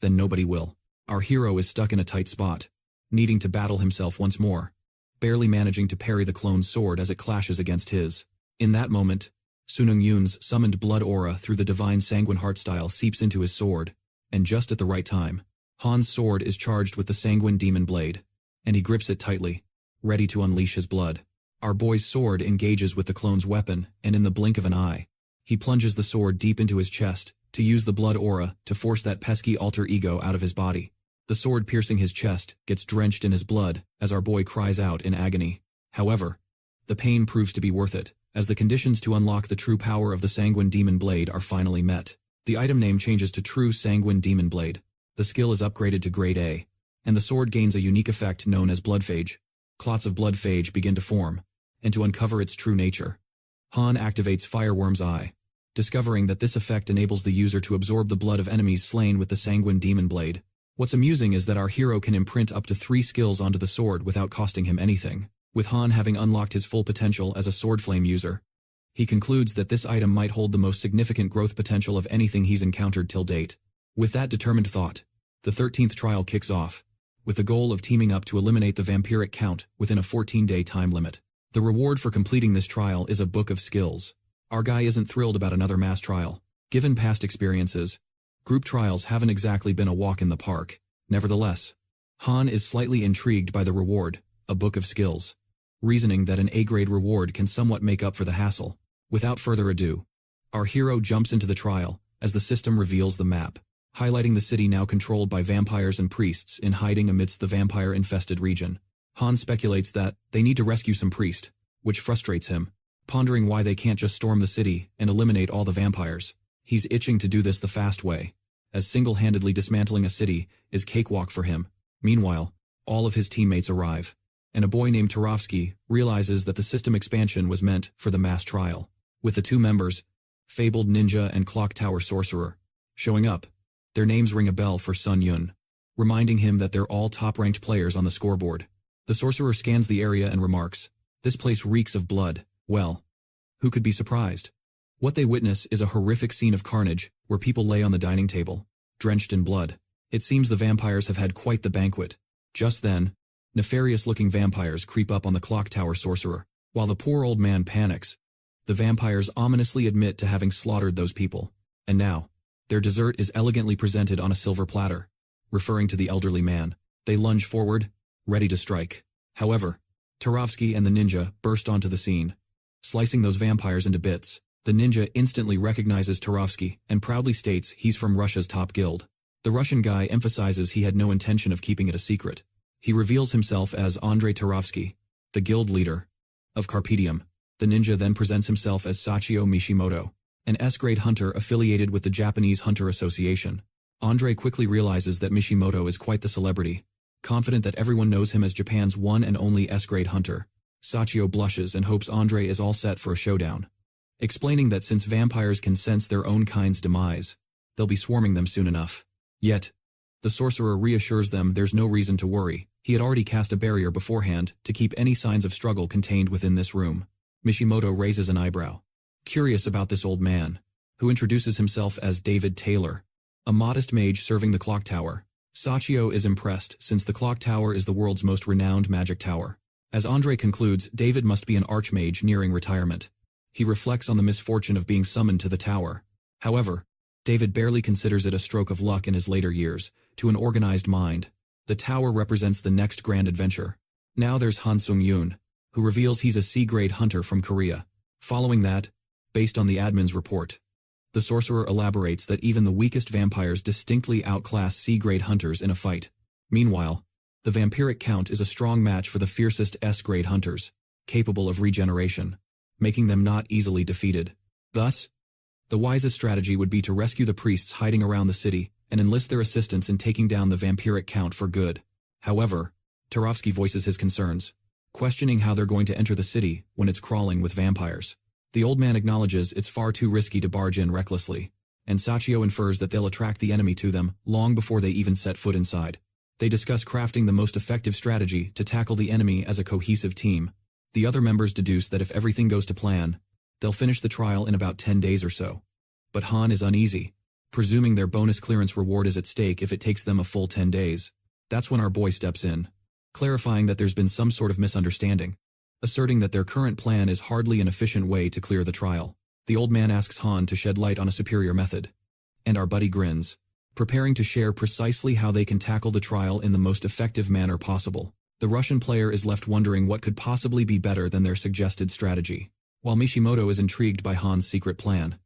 A: then nobody will. Our hero is stuck in a tight spot, needing to battle himself once more, barely managing to parry the clone's sword as it clashes against his. In that moment, Seung Yun's summoned blood aura through the Divine Sanguin Heart Style seeps into his sword, and just at the right time, Han's sword is charged with the Sanguine Demon Blade, and he grips it tightly, ready to unleash his blood. Our boy's sword engages with the clone's weapon, and in the blink of an eye, he plunges the sword deep into his chest to use the blood aura to force that pesky alter ego out of his body. The sword piercing his chest gets drenched in his blood as our boy cries out in agony. However, the pain proves to be worth it, as the conditions to unlock the true power of the Sanguine Demon Blade are finally met. The item name changes to True Sanguine Demon Blade. The skill is upgraded to Grade A, and the sword gains a unique effect known as Blood Fage. Clots of blood phage begin to form, and to uncover its true nature, Han activates Fireworm's Eye, discovering that this effect enables the user to absorb the blood of enemies slain with the Sanguine Demon Blade. What's amusing is that our hero can imprint up to 3 skills onto the sword without costing him anything. With Han having unlocked his full potential as a sword flame user, he concludes that this item might hold the most significant growth potential of anything he's encountered till date. With that determined thought, the 13th trial kicks off, with the goal of teaming up to eliminate the vampiric count within a 14-day time limit. The reward for completing this trial is a book of skills. Our guy isn't thrilled about another mass trial. Given past experiences, group trials haven't exactly been a walk in the park. Nevertheless, Han is slightly intrigued by the reward, a book of skills, reasoning that an A-grade reward can somewhat make up for the hassle. Without further ado, our hero jumps into the trial as the system reveals the map, highlighting the city now controlled by vampires and priests in hiding amidst the vampire-infested region. Han speculates that they need to rescue some priest, which frustrates him, pondering why they can't just storm the city and eliminate all the vampires. He's itching to do this the fast way, as single-handedly dismantling a city is cakewalk for him. Meanwhile, all of his teammates arrive, and a boy named Turovsky realizes that the system expansion was meant for the mass trial, with the 2 members, Fabled Ninja and Clock Tower Sorcerer, showing up. Their names ring a bell for Seung Yun, reminding him that they're all top-ranked players on the scoreboard. The sorcerer scans the area and remarks, "This place reeks of blood." Well, who could be surprised? What they witness is a horrific scene of carnage where people lay on the dining table, drenched in blood. It seems the vampires have had quite the banquet. Just then, nefarious-looking vampires creep up on the Clock Tower Sorcerer. While the poor old man panics, the vampires ominously admit to having slaughtered those people. And now, their dessert is elegantly presented on a silver platter. Referring to the elderly man, they lunge forward, ready to strike. However, Turovsky and the ninja burst onto the scene, slicing those vampires into bits. The ninja instantly recognizes Turovsky and proudly states he's from Russia's top guild. The Russian guy emphasizes he had no intention of keeping it a secret. He reveals himself as Andrei Turovsky, the guild leader of Carpedium. The ninja then presents himself as Sachio Mishimoto, an S-grade hunter affiliated with the Japanese Hunter Association. Andrei quickly realizes that Mishimoto is quite the celebrity. Confident that everyone knows him as Japan's one and only S-grade hunter, Sachio blushes and hopes Andrei is all set for a showdown, explaining that since vampires can sense their own kind's demise, they'll be swarming them soon enough. Yet, the sorcerer reassures them there's no reason to worry. He had already cast a barrier beforehand to keep any signs of struggle contained within this room. Mishimoto raises an eyebrow, curious about this old man, who introduces himself as David Taylor, a modest mage serving the clock tower. Sachio is impressed since the clock tower is the world's most renowned magic tower. As Andrei concludes, David must be an archmage nearing retirement. He reflects on the misfortune of being summoned to the tower. However, David barely considers it a stroke of luck in his later years. To an organized mind, the tower represents the next grand adventure. Now there's Han Seung Yun, who reveals he's a C-grade hunter from Korea. Following that, based on the admin's report, the sorcerer elaborates that even the weakest vampires distinctly outclass C-grade hunters in a fight. Meanwhile, the vampiric count is a strong match for the fiercest S-grade hunters, capable of regeneration, making them not easily defeated. Thus, the wisest strategy would be to rescue the priests hiding around the city and enlist their assistance in taking down the vampiric count for good. However, Tarovsky voices his concerns, questioning how they're going to enter the city when it's crawling with vampires. The old man acknowledges it's far too risky to barge in recklessly, and Sachio infers that they'll attract the enemy to them long before they even set foot inside. They discuss crafting the most effective strategy to tackle the enemy as a cohesive team. The other members deduce that if everything goes to plan, they'll finish the trial in about 10 days or so. But Han is uneasy, presuming their bonus clearance reward is at stake if it takes them a full 10 days. That's when our boy steps in, clarifying that there's been some sort of misunderstanding, asserting that their current plan is hardly an efficient way to clear the trial. The old man asks Han to shed light on a superior method, and our buddy grins, preparing to share precisely how they can tackle the trial in the most effective manner possible. The Russian player is left wondering what could possibly be better than their suggested strategy, while Mishimoto is intrigued by Han's secret plan,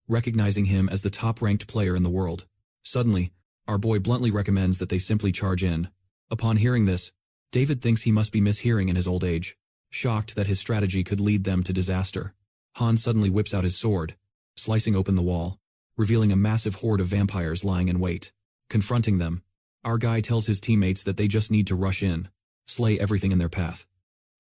A: recognizing him as the top-ranked player in the world. Suddenly, our boy bluntly recommends that they simply charge in. Upon hearing this, David thinks he must be mishearing in his old age, shocked that his strategy could lead them to disaster. Han suddenly whips out his sword, slicing open the wall, revealing a massive horde of vampires lying in wait. Confronting them, our guy tells his teammates that they just need to rush in, slay everything in their path,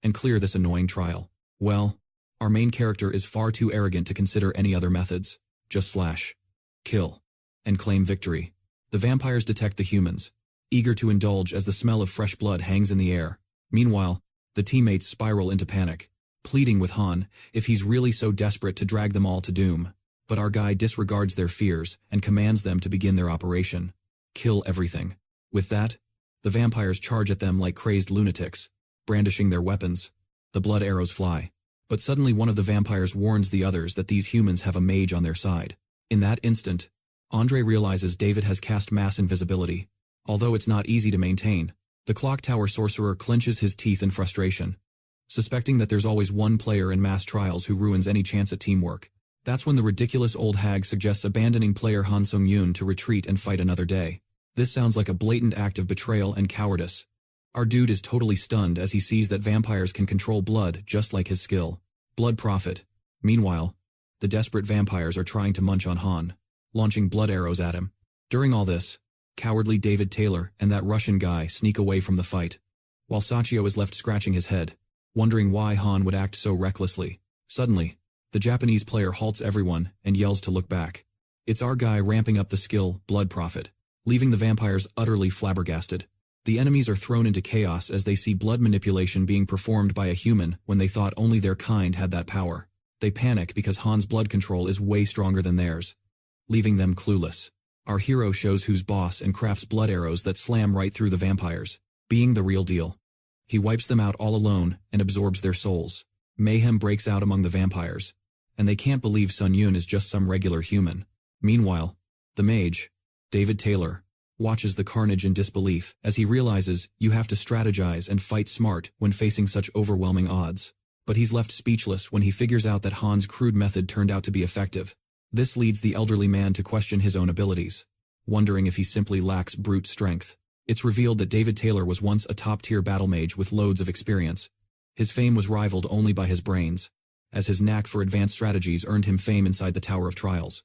A: and clear this annoying trial. Well, our main character is far too arrogant to consider any other methods. Just slash, kill, and claim victory. The vampires detect the humans, eager to indulge as the smell of fresh blood hangs in the air. Meanwhile, the teammates spiral into panic, pleading with Han if he's really so desperate to drag them all to doom. But our guy disregards their fears and commands them to begin their operation. Kill everything. With that, the vampires charge at them like crazed lunatics, brandishing their weapons. The blood arrows fly. But suddenly one of the vampires warns the others that these humans have a mage on their side. In that instant, Andre realizes David has cast mass invisibility. Although it's not easy to maintain, the clock tower sorcerer clenches his teeth in frustration, suspecting that there's always one player in mass trials who ruins any chance at teamwork. That's when the ridiculous old hag suggests abandoning player Han Seung Yun to retreat and fight another day. This sounds like a blatant act of betrayal and cowardice. Our dude is totally stunned as he sees that vampires can control blood just like his skill. Blood profit. Meanwhile, the desperate vampires are trying to munch on Han, launching blood arrows at him. During all this, cowardly David Taylor and that Russian guy sneak away from the fight, while Sachio is left scratching his head, wondering why Han would act so recklessly. Suddenly, the Japanese player halts everyone and yells to look back. It's our guy ramping up the skill, blood profit, leaving the vampires utterly flabbergasted. The enemies are thrown into chaos as they see blood manipulation being performed by a human when they thought only their kind had that power. They panic because Han's blood control is way stronger than theirs, leaving them clueless. Our hero shows who's boss and crafts blood arrows that slam right through the vampires, being the real deal. He wipes them out all alone and absorbs their souls. Mayhem breaks out among the vampires, and they can't believe Sun Yun is just some regular human. Meanwhile, the mage, David Taylor, watches the carnage in disbelief as he realizes you have to strategize and fight smart when facing such overwhelming odds. But he's left speechless when he figures out that Han's crude method turned out to be effective. This leads the elderly man to question his own abilities, wondering if he simply lacks brute strength. It's revealed that David Taylor was once a top-tier battle mage with loads of experience. His fame was rivaled only by his brains, as his knack for advanced strategies earned him fame inside the Tower of Trials,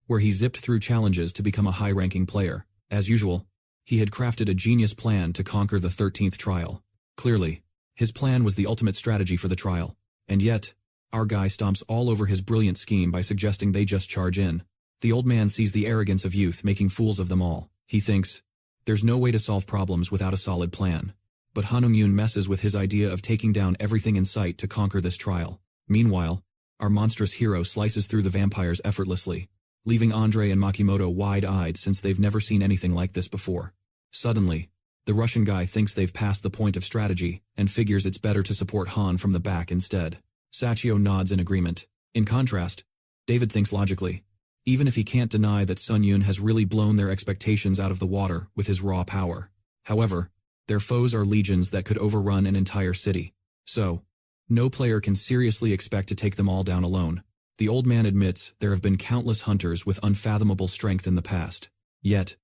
A: where he zipped through challenges to become a high-ranking player. As usual, he had crafted a genius plan to conquer the 13th trial. Clearly, his plan was the ultimate strategy for the trial, and yet, our guy stomps all over his brilliant scheme by suggesting they just charge in. The old man sees the arrogance of youth making fools of them all. He thinks, there's no way to solve problems without a solid plan. But Han Seung Yun messes with his idea of taking down everything in sight to conquer this trial. Meanwhile, our monstrous hero slices through the vampires effortlessly, leaving Andre and Makimoto wide-eyed since they've never seen anything like this before. Suddenly, the Russian guy thinks they've passed the point of strategy and figures it's better to support Han from the back instead. Sachio nods in agreement, In contrast, David thinks logically, even if he can't deny that Seung Yun has really blown their expectations out of the water with his raw power. However, their foes are legions that could overrun an entire city. So, no player can seriously expect to take them all down alone. The old man admits there have been countless hunters with unfathomable strength in the past. Yet,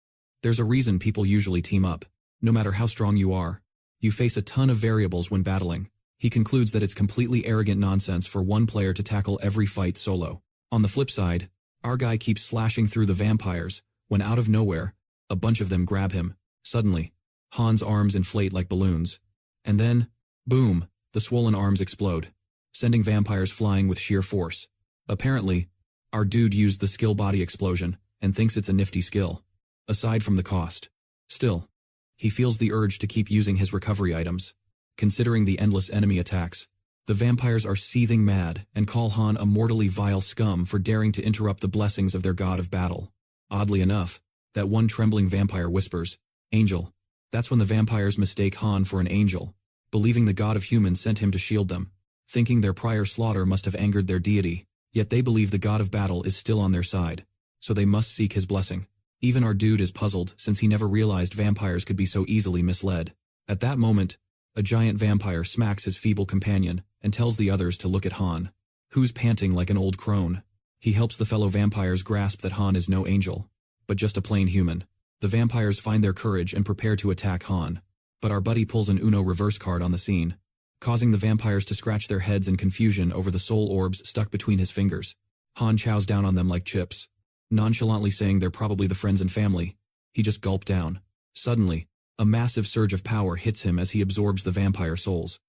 A: there's a reason people usually team up. No matter how strong you are, you face a ton of variables when battling. He concludes that it's completely arrogant nonsense for one player to tackle every fight solo. On the flip side, our guy keeps slashing through the vampires, when out of nowhere, a bunch of them grab him. Suddenly, Han's arms inflate like balloons. And then, boom, the swollen arms explode, sending vampires flying with sheer force. Apparently, our dude used the skill body explosion and thinks it's a nifty skill, aside from the cost. Still, he feels the urge to keep using his recovery items. Considering the endless enemy attacks, the vampires are seething mad and call Han a mortally vile scum for daring to interrupt the blessings of their god of battle. Oddly enough, that one trembling vampire whispers, "Angel." That's when the vampires mistake Han for an angel, believing the god of humans sent him to shield them, thinking their prior slaughter must have angered their deity, yet they believe the god of battle is still on their side, so they must seek his blessing. Even our dude is puzzled since he never realized vampires could be so easily misled. At that moment, a giant vampire smacks his feeble companion and tells the others to look at Han, who's panting like an old crone. He helps the fellow vampires grasp that Han is no angel, but just a plain human. The vampires find their courage and prepare to attack Han, but our buddy pulls an Uno reverse card on the scene, causing the vampires to scratch their heads in confusion over the soul orbs stuck between his fingers. Han chows down on them like chips, nonchalantly saying they're probably the friends and family. He just gulped down. Suddenly, a massive surge of power hits him as he absorbs the vampire souls.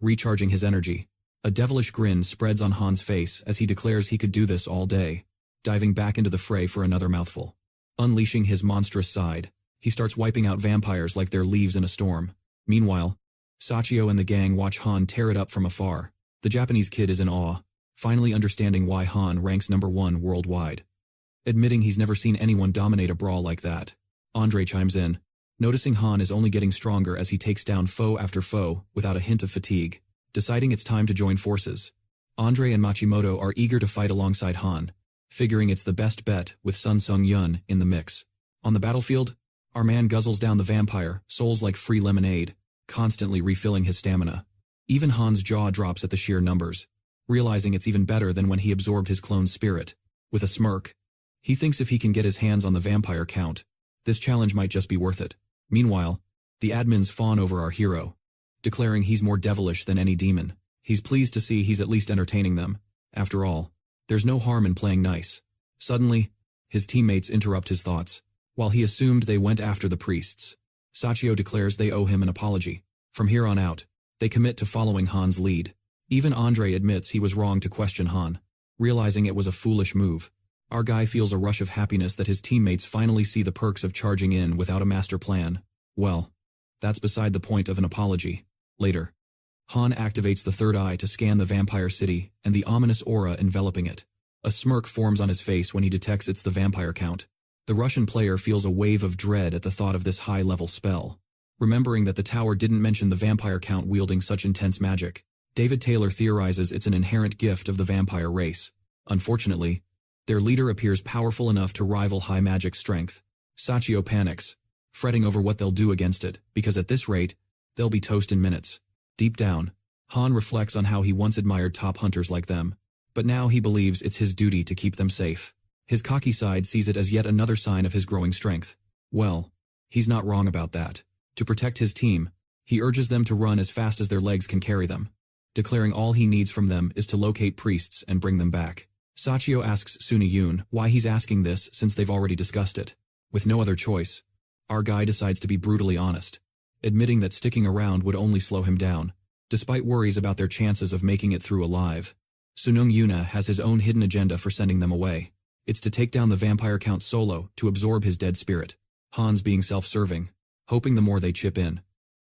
A: Recharging his energy, a devilish grin spreads on Han's face as he declares he could do this all day, diving back into the fray for another mouthful. Unleashing his monstrous side, he starts wiping out vampires like they're leaves in a storm. Meanwhile, Sachio and the gang watch Han tear it up from afar. The Japanese kid is in awe, finally understanding why Han ranks #1 worldwide. Admitting he's never seen anyone dominate a brawl like that, Andre chimes in, noticing Han is only getting stronger as he takes down foe after foe without a hint of fatigue. Deciding it's time to join forces, Andre and Machimoto are eager to fight alongside Han, figuring it's the best bet with Han Seung Yun in the mix. On the battlefield, our man guzzles down the vampire souls like free lemonade, constantly refilling his stamina. Even Han's jaw drops at the sheer numbers, realizing it's even better than when he absorbed his clone's spirit. With a smirk, he thinks if he can get his hands on the vampire count, this challenge might just be worth it. Meanwhile, the admins fawn over our hero, declaring he's more devilish than any demon. He's pleased to see he's at least entertaining them. After all, there's no harm in playing nice. Suddenly, his teammates interrupt his thoughts. While he assumed they went after the priests, Sachio declares they owe him an apology. From here on out, they commit to following Han's lead. Even Andre admits he was wrong to question Han, realizing it was a foolish move. Our guy feels a rush of happiness that his teammates finally see the perks of charging in without a master plan. Well, that's beside the point of an apology. Later, Han activates the third eye to scan the vampire city and the ominous aura enveloping it. A smirk forms on his face when he detects it's the vampire count. The Russian player feels a wave of dread at the thought of this high-level spell. Remembering that the tower didn't mention the vampire count wielding such intense magic, David Taylor theorizes it's an inherent gift of the vampire race. Unfortunately, their leader appears powerful enough to rival high magic strength. Sachio panics, fretting over what they'll do against it, because at this rate, they'll be toast in minutes. Deep down, Han reflects on how he once admired top hunters like them, but now he believes it's his duty to keep them safe. His cocky side sees it as yet another sign of his growing strength. Well, he's not wrong about that. To protect his team, he urges them to run as fast as their legs can carry them, declaring all he needs from them is to locate priests and bring them back. Sachio asks Seung Yun why he's asking this since they've already discussed it. With no other choice, our guy decides to be brutally honest, admitting that sticking around would only slow him down, despite worries about their chances of making it through alive. Seung Yun has his own hidden agenda for sending them away. It's to take down the vampire count solo to absorb his dead spirit. Han's being self-serving, hoping the more they chip in,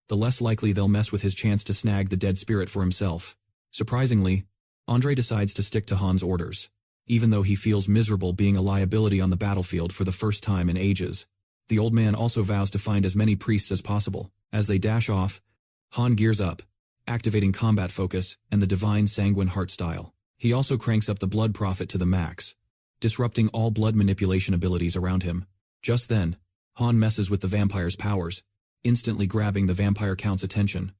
A: the less likely they'll mess with his chance to snag the dead spirit for himself. Surprisingly, Andre decides to stick to Han's orders, even though he feels miserable being a liability on the battlefield for the first time in ages. The old man also vows to find as many priests as possible. As they dash off, Han gears up, activating combat focus and the Divine Sanguin Heart Style. He also cranks up the blood profit to the max, disrupting all blood manipulation abilities around him. Just then, Han messes with the vampire's powers, instantly grabbing the vampire count's attention.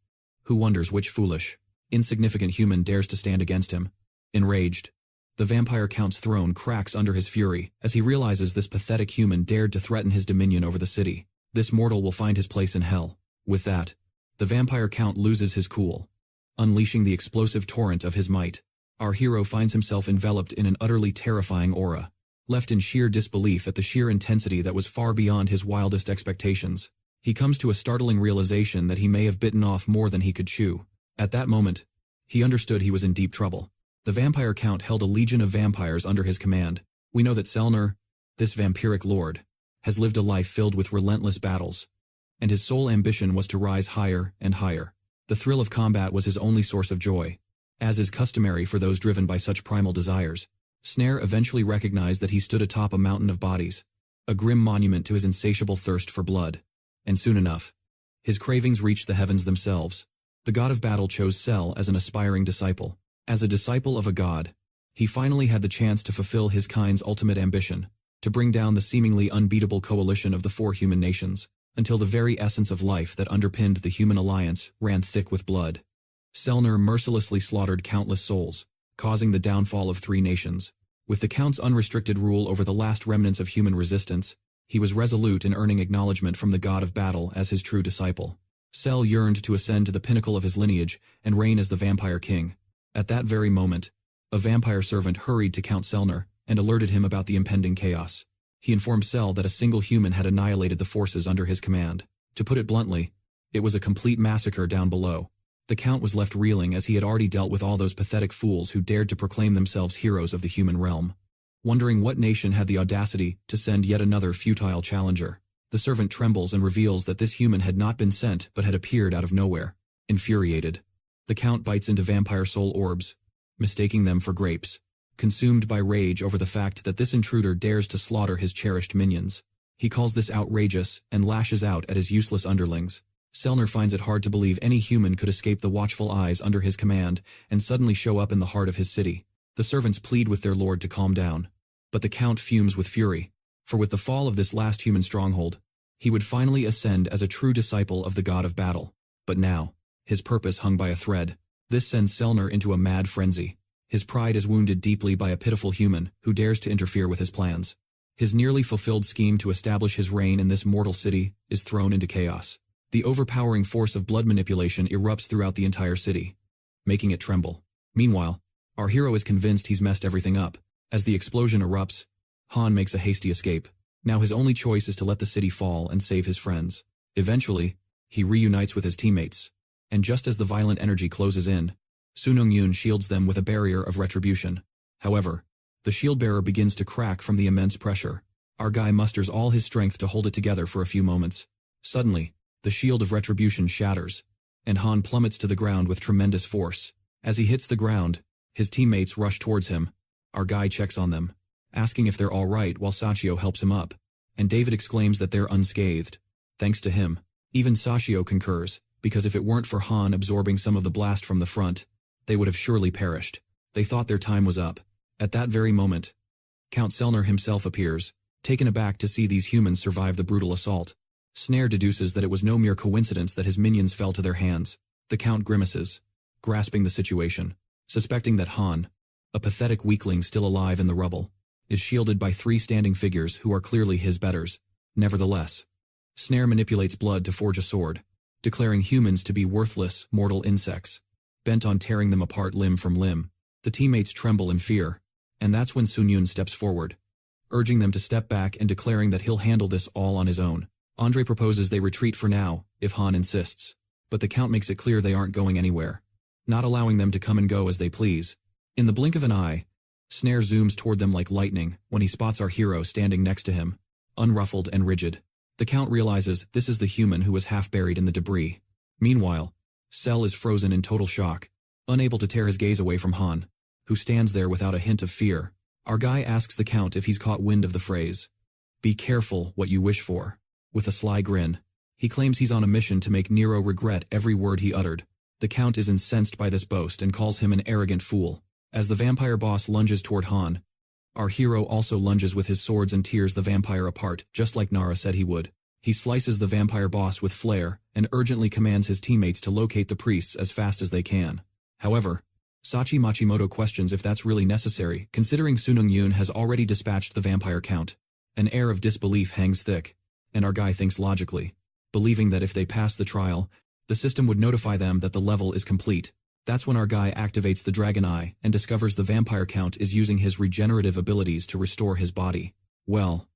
A: Who wonders which foolish, insignificant human dares to stand against him? Enraged, the vampire count's throne cracks under his fury as he realizes this pathetic human dared to threaten his dominion over the city. This mortal will find his place in hell. With that, the vampire count loses his cool, unleashing the explosive torrent of his might. Our hero finds himself enveloped in an utterly terrifying aura, left in sheer disbelief at the sheer intensity that was far beyond his wildest expectations. He comes to a startling realization that he may have bitten off more than he could chew. At that moment, he understood he was in deep trouble. The vampire count held a legion of vampires under his command. We know that Selner, this vampiric lord, has lived a life filled with relentless battles, and his sole ambition was to rise higher and higher. The thrill of combat was his only source of joy, as is customary for those driven by such primal desires. Snare eventually recognized that he stood atop a mountain of bodies, a grim monument to his insatiable thirst for blood. And soon enough, his cravings reached the heavens themselves. The god of battle chose Sel as an aspiring disciple. As a disciple of a god, he finally had the chance to fulfill his kind's ultimate ambition, to bring down the seemingly unbeatable coalition of the 4 human nations, until the very essence of life that underpinned the human alliance ran thick with blood. Selner mercilessly slaughtered countless souls, causing the downfall of 3 nations. With the Count's unrestricted rule over the last remnants of human resistance, he was resolute in earning acknowledgement from the god of battle as his true disciple. Sel yearned to ascend to the pinnacle of his lineage and reign as the vampire king. At that very moment, a vampire servant hurried to Count Selner and alerted him about the impending chaos. He informed Sel that a single human had annihilated the forces under his command. To put it bluntly, it was a complete massacre down below. The Count was left reeling as he had already dealt with all those pathetic fools who dared to proclaim themselves heroes of the human realm. Wondering what nation had the audacity to send yet another futile challenger, the servant trembles and reveals that this human had not been sent but had appeared out of nowhere. Infuriated, the Count bites into vampire soul orbs, mistaking them for grapes. Consumed by rage over the fact that this intruder dares to slaughter his cherished minions, he calls this outrageous and lashes out at his useless underlings. Selner finds it hard to believe any human could escape the watchful eyes under his command and suddenly show up in the heart of his city. The servants plead with their lord to calm down, but the Count fumes with fury, for with the fall of this last human stronghold, he would finally ascend as a true disciple of the god of battle. But now, his purpose hung by a thread. This sends Selner into a mad frenzy. His pride is wounded deeply by a pitiful human who dares to interfere with his plans. His nearly fulfilled scheme to establish his reign in this mortal city is thrown into chaos. The overpowering force of blood manipulation erupts throughout the entire city, making it tremble. Meanwhile, our hero is convinced he's messed everything up. As the explosion erupts, Han makes a hasty escape. Now his only choice is to let the city fall and save his friends. Eventually, he reunites with his teammates, and just as the violent energy closes in, Han Seung Yun shields them with a barrier of retribution. However, the shield bearer begins to crack from the immense pressure. Our guy musters all his strength to hold it together for a few moments. Suddenly, the shield of retribution shatters, and Han plummets to the ground with tremendous force. As he hits the ground, his teammates rush towards him. Our guy checks on them, asking if they're all right while Sachio helps him up, and David exclaims that they're unscathed. Thanks to him. Even Sachio concurs, because if it weren't for Han absorbing some of the blast from the front, they would have surely perished. They thought their time was up. At that very moment, Count Selner himself appears, taken aback to see these humans survive the brutal assault. Snare deduces that it was no mere coincidence that his minions fell to their hands. The Count grimaces, grasping the situation, suspecting that Han, a pathetic weakling still alive in the rubble, is shielded by 3 standing figures who are clearly his betters. Nevertheless, Snare manipulates blood to forge a sword, declaring humans to be worthless, mortal insects, bent on tearing them apart limb from limb. The teammates tremble in fear, and that's when Seung Yun steps forward, urging them to step back and declaring that he'll handle this all on his own. Andre proposes they retreat for now, if Han insists, but the Count makes it clear they aren't going anywhere, not allowing them to come and go as they please. In the blink of an eye, Snare zooms toward them like lightning when he spots our hero standing next to him, unruffled and rigid. The Count realizes this is the human who was half buried in the debris. Meanwhile, Sel is frozen in total shock, unable to tear his gaze away from Han, who stands there without a hint of fear. Our guy asks the Count if he's caught wind of the phrase, "Be careful what you wish for." With a sly grin, he claims he's on a mission to make Nero regret every word he uttered. The Count is incensed by this boast and calls him an arrogant fool. As the vampire boss lunges toward Han, our hero also lunges with his swords and tears the vampire apart, just like Nara said he would. He slices the vampire boss with flair and urgently commands his teammates to locate the priests as fast as they can. However, Sachi Machimoto questions if that's really necessary, considering Han Seung Yun has already dispatched the vampire count. An air of disbelief hangs thick, and our guy thinks logically, believing that if they pass the trial, the system would notify them that the level is complete. That's when our guy activates the Dragon Eye and discovers the vampire count is using his regenerative abilities to restore his body. Well,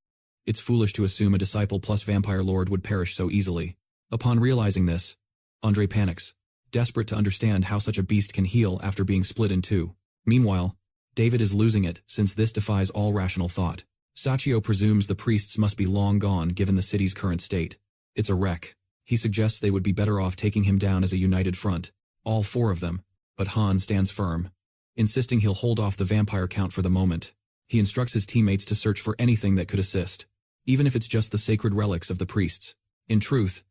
A: it's foolish to assume a disciple plus vampire lord would perish so easily. Upon realizing this, Andre panics, desperate to understand how such a beast can heal after being split in two. Meanwhile, David is losing it since this defies all rational thought. Sachio presumes the priests must be long gone given the city's current state. It's a wreck. He suggests they would be better off taking him down as a united front, all four of them, but Han stands firm, insisting he'll hold off the vampire count for the moment. He instructs his teammates to search for anything that could assist, even if it's just the sacred relics of the priests. In truth,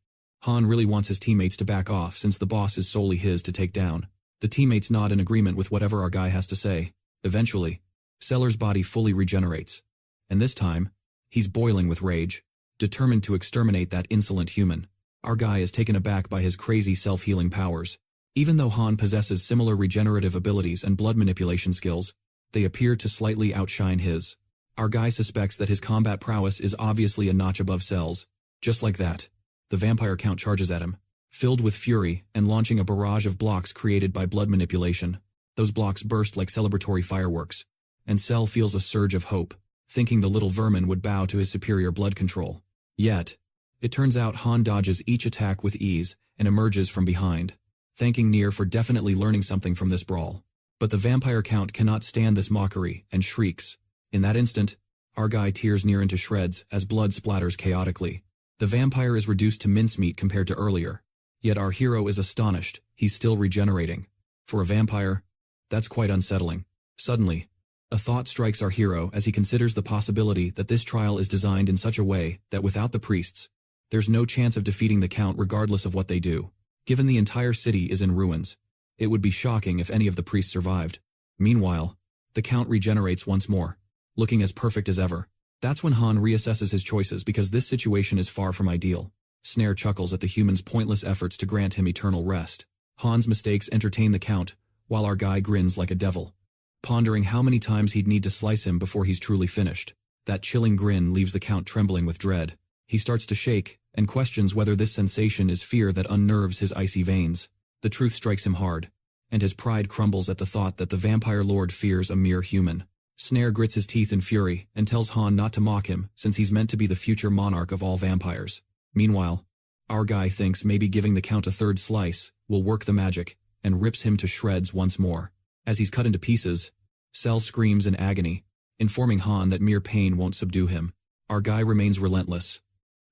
A: Han really wants his teammates to back off since the boss is solely his to take down. The teammates nod in agreement with whatever our guy has to say. Eventually, Seller's body fully regenerates, and this time, he's boiling with rage, determined to exterminate that insolent human. Our guy is taken aback by his crazy self-healing powers. Even though Han possesses similar regenerative abilities and blood manipulation skills, they appear to slightly outshine his. Our guy suspects that his combat prowess is obviously a notch above Cell's. Just like that, the vampire count charges at him, filled with fury and launching a barrage of blocks created by blood manipulation. Those blocks burst like celebratory fireworks, and Cell feels a surge of hope, thinking the little vermin would bow to his superior blood control. Yet, it turns out Han dodges each attack with ease and emerges from behind, thanking Nier for definitely learning something from this brawl. But the vampire count cannot stand this mockery and shrieks. In that instant, our guy tears Nier into shreds as blood splatters chaotically. The vampire is reduced to mincemeat compared to earlier, yet our hero is astonished he's still regenerating. For a vampire, that's quite unsettling. Suddenly, a thought strikes our hero as he considers the possibility that this trial is designed in such a way that without the priests, there's no chance of defeating the count regardless of what they do. Given the entire city is in ruins, it would be shocking if any of the priests survived. Meanwhile, the count regenerates once more, looking as perfect as ever. That's when Han reassesses his choices because this situation is far from ideal. Snare chuckles at the human's pointless efforts to grant him eternal rest. Han's mistakes entertain the count, while our guy grins like a devil, pondering how many times he'd need to slice him before he's truly finished. That chilling grin leaves the count trembling with dread. He starts to shake, and questions whether this sensation is fear that unnerves his icy veins. The truth strikes him hard, and his pride crumbles at the thought that the vampire lord fears a mere human. Snare grits his teeth in fury and tells Han not to mock him since he's meant to be the future monarch of all vampires. Meanwhile, our guy thinks maybe giving the count a third slice will work the magic, and rips him to shreds once more. As he's cut into pieces, Cell screams in agony, informing Han that mere pain won't subdue him. Our guy remains relentless,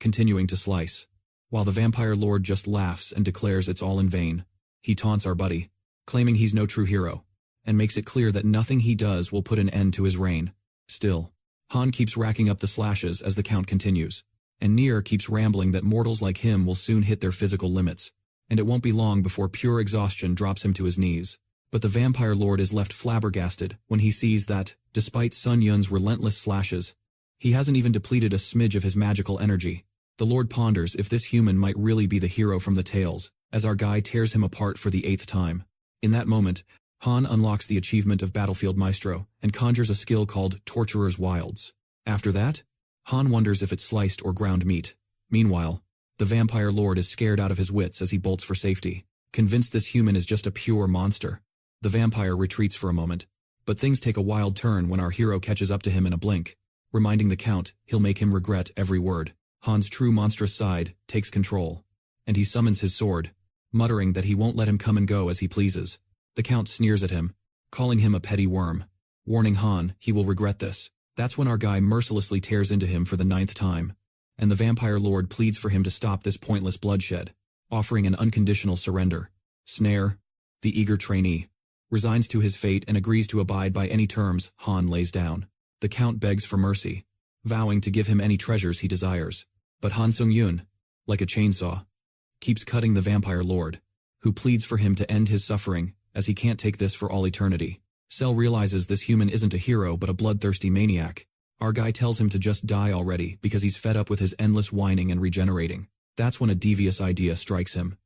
A: continuing to slice, while the vampire lord just laughs and declares it's all in vain. He taunts our buddy, claiming he's no true hero, and makes it clear that nothing he does will put an end to his reign. Still, Han keeps racking up the slashes as the count continues, and Nier keeps rambling that mortals like him will soon hit their physical limits, and it won't be long before pure exhaustion drops him to his knees. But the vampire lord is left flabbergasted when he sees that, despite Sun Yun's relentless slashes, he hasn't even depleted a smidge of his magical energy. The lord ponders if this human might really be the hero from the tales, as our guy tears him apart for the 8th time. In that moment, Han unlocks the achievement of Battlefield Maestro and conjures a skill called Torturer's Wields. After that, Han wonders if it's sliced or ground meat. Meanwhile, the vampire lord is scared out of his wits as he bolts for safety, convinced this human is just a pure monster. The vampire retreats for a moment, but things take a wild turn when our hero catches up to him in a blink, reminding the count he'll make him regret every word. Han's true monstrous side takes control, and he summons his sword, muttering that he won't let him come and go as he pleases. The count sneers at him, calling him a petty worm, warning Han he will regret this. That's when our guy mercilessly tears into him for the 9th time, and the vampire lord pleads for him to stop this pointless bloodshed, offering an unconditional surrender. Snare, the eager trainee, resigns to his fate and agrees to abide by any terms Han lays down. The count begs for mercy, vowing to give him any treasures he desires. But Han Seung Yun, like a chainsaw, keeps cutting the vampire lord, who pleads for him to end his suffering as he can't take this for all eternity. Cell realizes this human isn't a hero but a bloodthirsty maniac. Our guy tells him to just die already because he's fed up with his endless whining and regenerating. That's when a devious idea strikes him.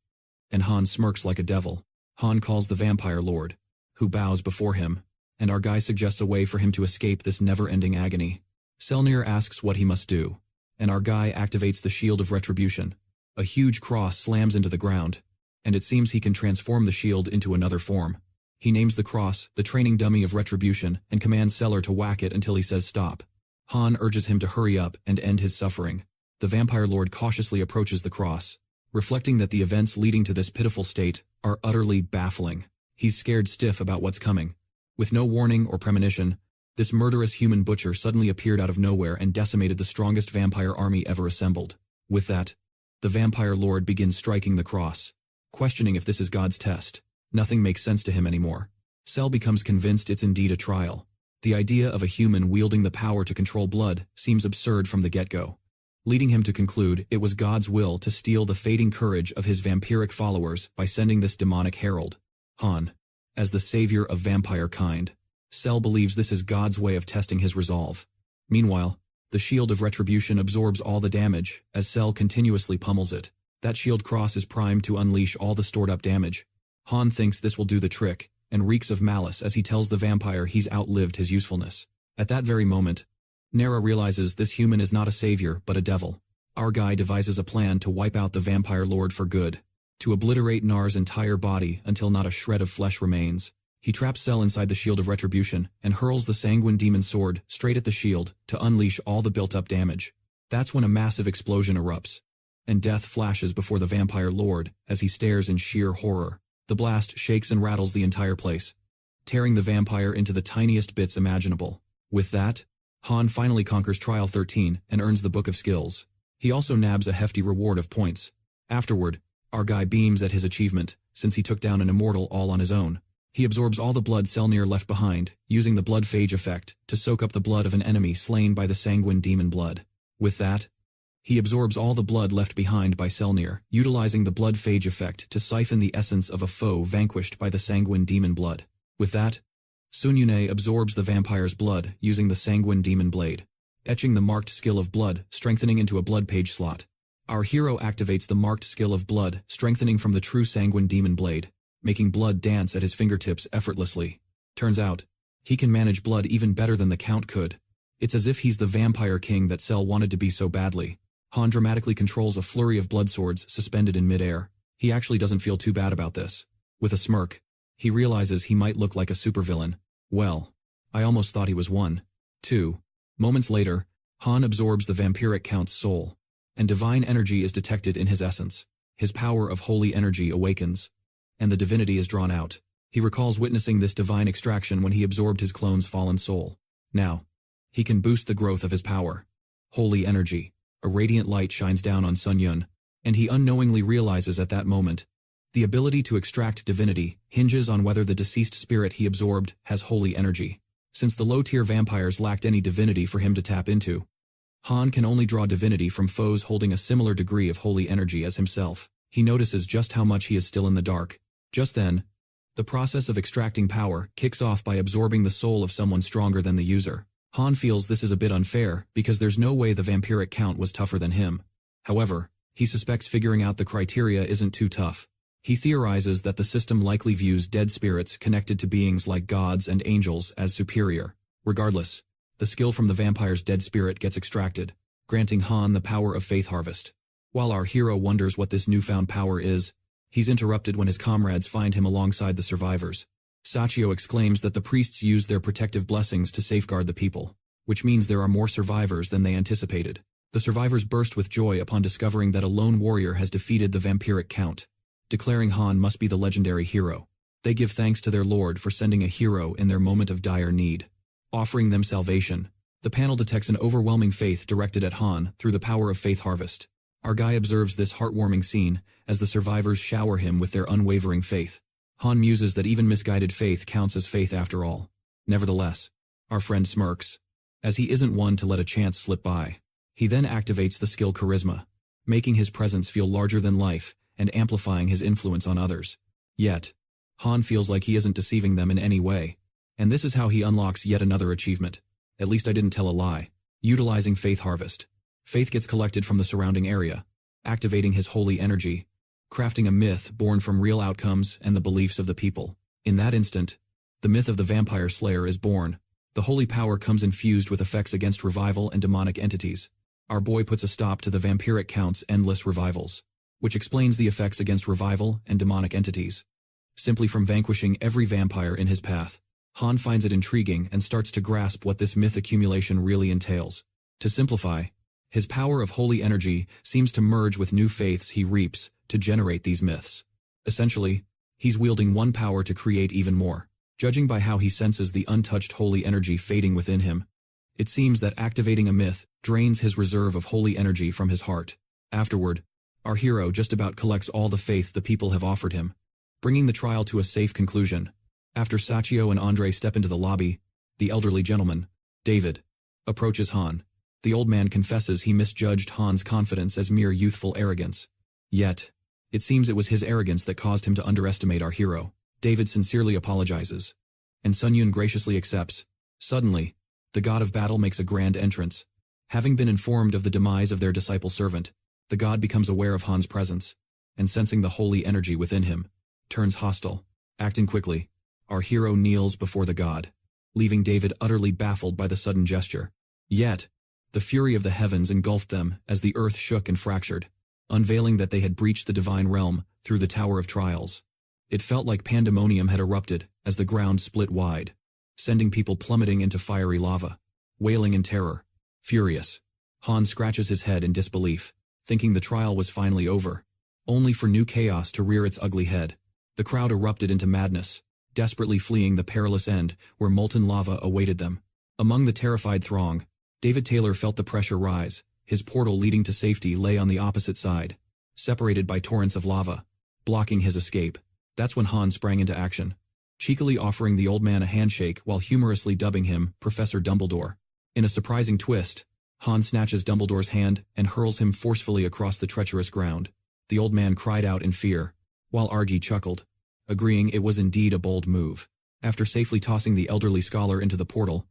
A: And Han smirks like a devil. Han calls the Vampire Lord, who bows before him, and our guy suggests a way for him to escape this never-ending agony. Selnir asks what he must do, and our guy activates the Shield of Retribution. A huge cross slams into the ground, and it seems he can transform the shield into another form. He names the cross the training dummy of Retribution and commands Seller to whack it until he says stop. Han urges him to hurry up and end his suffering. The Vampire Lord cautiously approaches the cross, reflecting that the events leading to this pitiful state are utterly baffling. He's scared stiff about what's coming. With no warning or premonition, this murderous human butcher suddenly appeared out of nowhere and decimated the strongest vampire army ever assembled. With that, the Vampire Lord begins striking the cross, questioning if this is God's test. Nothing makes sense to him anymore. Cell becomes convinced it's indeed a trial. The idea of a human wielding the power to control blood seems absurd from the get-go, leading him to conclude it was God's will to steal the fading courage of his vampiric followers by sending this demonic herald, Han, as the savior of vampire kind. Cell believes this is God's way of testing his resolve. Meanwhile, the Shield of Retribution absorbs all the damage as Cell continuously pummels it. That shield cross is primed to unleash all the stored-up damage. Han thinks this will do the trick, and reeks of malice as he tells the vampire he's outlived his usefulness. At that very moment, Nera realizes this human is not a savior but a devil. Our guy devises a plan to wipe out the Vampire Lord for good, to obliterate Nar's entire body until not a shred of flesh remains. He traps Cell inside the Shield of Retribution and hurls the Sanguine Demon Sword straight at the shield to unleash all the built-up damage. That's when a massive explosion erupts, and death flashes before the Vampire Lord as he stares in sheer horror. The blast shakes and rattles the entire place, tearing the vampire into the tiniest bits imaginable. With that, Han finally conquers Trial 13 and earns the Book of Skills. He also nabs a hefty reward of points. Afterward, our guy beams at his achievement, since he took down an immortal all on his own. He absorbs all the blood Selnir left behind, using the blood Fage effect to soak up the blood of an enemy slain by the Sanguine Demon blood. With that, he absorbs all the blood left behind by Selnir, utilizing the blood Fage effect to siphon the essence of a foe vanquished by the Sanguine Demon blood. With that, Seung Yun absorbs the vampire's blood using the Sanguine Demon blade, etching the marked skill of blood, strengthening into a blood page slot. Our hero activates the marked skill of blood, strengthening from the true Sanguine Demon blade, making blood dance at his fingertips effortlessly. Turns out, he can manage blood even better than the Count could. It's as if he's the vampire king that Cell wanted to be so badly. Han dramatically controls a flurry of blood swords suspended in midair. He actually doesn't feel too bad about this. With a smirk, he realizes he might look like a supervillain. Well, I almost thought he was one. 2 moments later, Han absorbs the vampiric Count's soul, and divine energy is detected in his essence. His power of holy energy awakens, and the divinity is drawn out. He recalls witnessing this divine extraction when he absorbed his clone's fallen soul. Now, he can boost the growth of his power. Holy energy. A radiant light shines down on Seung Yun, and he unknowingly realizes at that moment, the ability to extract divinity hinges on whether the deceased spirit he absorbed has holy energy. Since the low-tier vampires lacked any divinity for him to tap into, Han can only draw divinity from foes holding a similar degree of holy energy as himself. He notices just how much he is still in the dark. Just then, the process of extracting power kicks off by absorbing the soul of someone stronger than the user. Han feels this is a bit unfair because there's no way the vampiric Count was tougher than him. However, he suspects figuring out the criteria isn't too tough. He theorizes that the system likely views dead spirits connected to beings like gods and angels as superior. Regardless, the skill from the vampire's dead spirit gets extracted, granting Han the power of Faith Harvest. While our hero wonders what this newfound power is, he's interrupted when his comrades find him alongside the survivors. Sachio exclaims that the priests used their protective blessings to safeguard the people, which means there are more survivors than they anticipated. The survivors burst with joy upon discovering that a lone warrior has defeated the vampiric Count, declaring Han must be the legendary hero. They give thanks to their lord for sending a hero in their moment of dire need, offering them salvation. The panel detects an overwhelming faith directed at Han through the power of Faith Harvest. Our guy observes this heartwarming scene as the survivors shower him with their unwavering faith. Han muses that even misguided faith counts as faith after all. Nevertheless, our friend smirks, as he isn't one to let a chance slip by. He then activates the skill Charisma, making his presence feel larger than life and amplifying his influence on others. Yet, Han feels like he isn't deceiving them in any way. And this is how he unlocks yet another achievement. At least I didn't tell a lie. Utilizing Faith Harvest. Faith gets collected from the surrounding area, activating his holy energy, crafting a myth born from real outcomes and the beliefs of the people. In that instant, the myth of the Vampire Slayer is born. The holy power comes infused with effects against revival and demonic entities. Our boy puts a stop to the vampiric count's endless revivals, which explains the effects against revival and demonic entities. Simply from vanquishing every vampire in his path, Han finds it intriguing and starts to grasp what this myth accumulation really entails. To simplify, his power of holy energy seems to merge with new faiths he reaps to generate these myths. Essentially, he's wielding one power to create even more. Judging by how he senses the untouched holy energy fading within him, it seems that activating a myth drains his reserve of holy energy from his heart. Afterward, our hero just about collects all the faith the people have offered him, bringing the trial to a safe conclusion. After Sachio and Andre step into the lobby, the elderly gentleman, David, approaches Han. The old man confesses he misjudged Han's confidence as mere youthful arrogance. Yet, it seems it was his arrogance that caused him to underestimate our hero. David sincerely apologizes, and Seung Yun graciously accepts. Suddenly, the god of battle makes a grand entrance. Having been informed of the demise of their disciple servant, the god becomes aware of Han's presence, and sensing the holy energy within him, turns hostile. Acting quickly, our hero kneels before the god, leaving David utterly baffled by the sudden gesture. Yet, the fury of the heavens engulfed them as the earth shook and fractured, unveiling that they had breached the divine realm through the Tower of Trials. It felt like pandemonium had erupted as the ground split wide, sending people plummeting into fiery lava, wailing in terror. Furious, Han scratches his head in disbelief, thinking the trial was finally over, only for new chaos to rear its ugly head. The crowd erupted into madness, desperately fleeing the perilous end where molten lava awaited them. Among the terrified throng, David Taylor felt the pressure rise. His portal leading to safety lay on the opposite side, separated by torrents of lava, blocking his escape. That's when Han sprang into action, cheekily offering the old man a handshake while humorously dubbing him Professor Dumbledore. In a surprising twist, Han snatches Dumbledore's hand and hurls him forcefully across the treacherous ground. The old man cried out in fear, while Argy chuckled, agreeing it was indeed a bold move. After safely tossing the elderly scholar into the portal,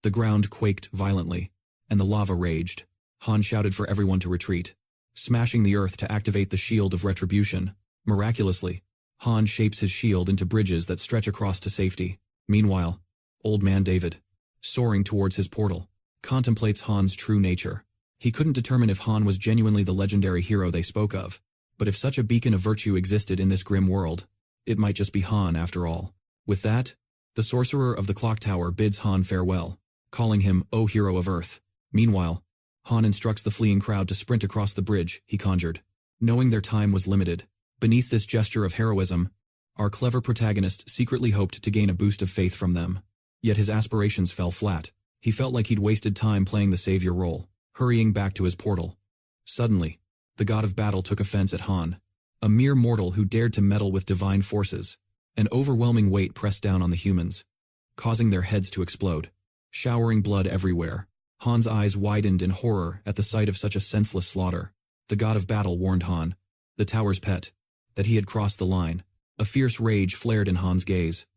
A: the ground quaked violently, and the lava raged. Han shouted for everyone to retreat, smashing the earth to activate the shield of Retribution. Miraculously, Han shapes his shield into bridges that stretch across to safety. Meanwhile, old man David, soaring towards his portal, contemplates Han's true nature. He couldn't determine if Han was genuinely the legendary hero they spoke of, but if such a beacon of virtue existed in this grim world, it might just be Han after all. With that, the sorcerer of the clock tower bids Han farewell, calling him, "O hero of Earth." Meanwhile, Han instructs the fleeing crowd to sprint across the bridge he conjured, knowing their time was limited. Beneath this gesture of heroism, our clever protagonist secretly hoped to gain a boost of faith from them. Yet his aspirations fell flat. He felt like he'd wasted time playing the savior role, hurrying back to his portal. Suddenly, the god of battle took offense at Han, a mere mortal who dared to meddle with divine forces. An overwhelming weight pressed down on the humans, causing their heads to explode, showering blood everywhere. Han's eyes widened in horror at the sight of such a senseless slaughter. The god of battle warned Han, the tower's pet, that he had crossed the line. A fierce rage flared in Han's gaze,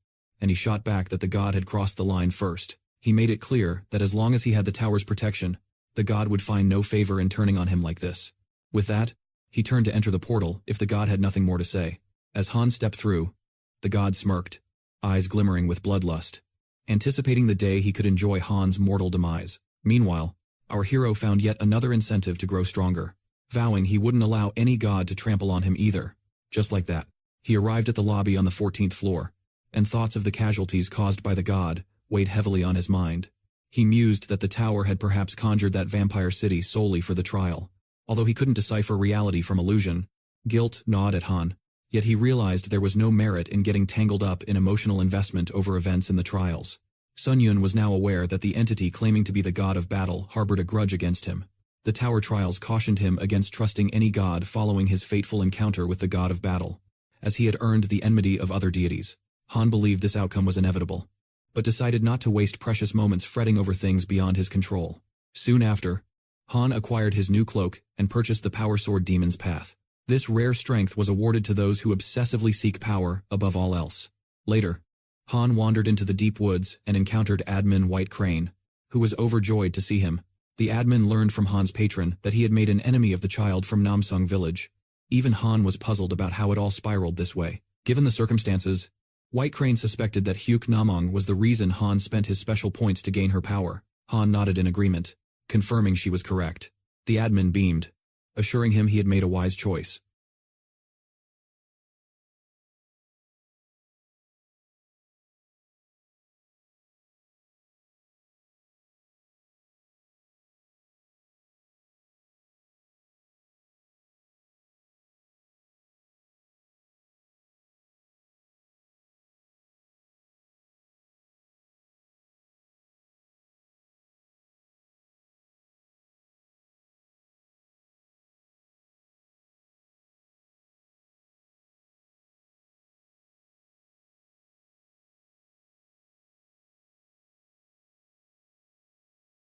A: and he shot back that the god had crossed the line first. He made it clear that as long as he had the tower's protection, the god would find no favor in turning on him like this. With that, he turned to enter the portal if the god had nothing more to say. As Han stepped through, the god smirked, eyes glimmering with bloodlust, anticipating the day he could enjoy Han's mortal demise. Meanwhile, our hero found yet another incentive to grow stronger, vowing he wouldn't allow any god to trample on him either. Just like that, he arrived at the lobby on the 14th floor, and thoughts of the casualties caused by the god weighed heavily on his mind. He mused that the tower had perhaps conjured that vampire city solely for the trial, although he couldn't decipher reality from illusion. Guilt gnawed at Han, yet he realized there was no merit in getting tangled up in emotional investment over events in the trials. Seung Yun was now aware that the entity claiming to be the god of battle harbored a grudge against him. The tower trials cautioned him against trusting any god following his fateful encounter with the god of battle, as he had earned the enmity of other deities. Han believed this outcome was inevitable, but decided not to waste precious moments fretting over things beyond his control. Soon after, Han acquired his new cloak and purchased the Power Sword Demon's Path. This rare strength was awarded to those who obsessively seek power above all else. Later, Han wandered into the deep woods and encountered Admin White Crane, who was overjoyed to see him. The admin learned from Han's patron that he had made an enemy of the child from Namsung village. Even Han was puzzled about how it all spiraled this way. Given the circumstances, White Crane suspected that Hyuk Namong was the reason Han spent his special points to gain her power. Han nodded in agreement, confirming she was correct. The admin beamed, assuring him he had made a wise choice.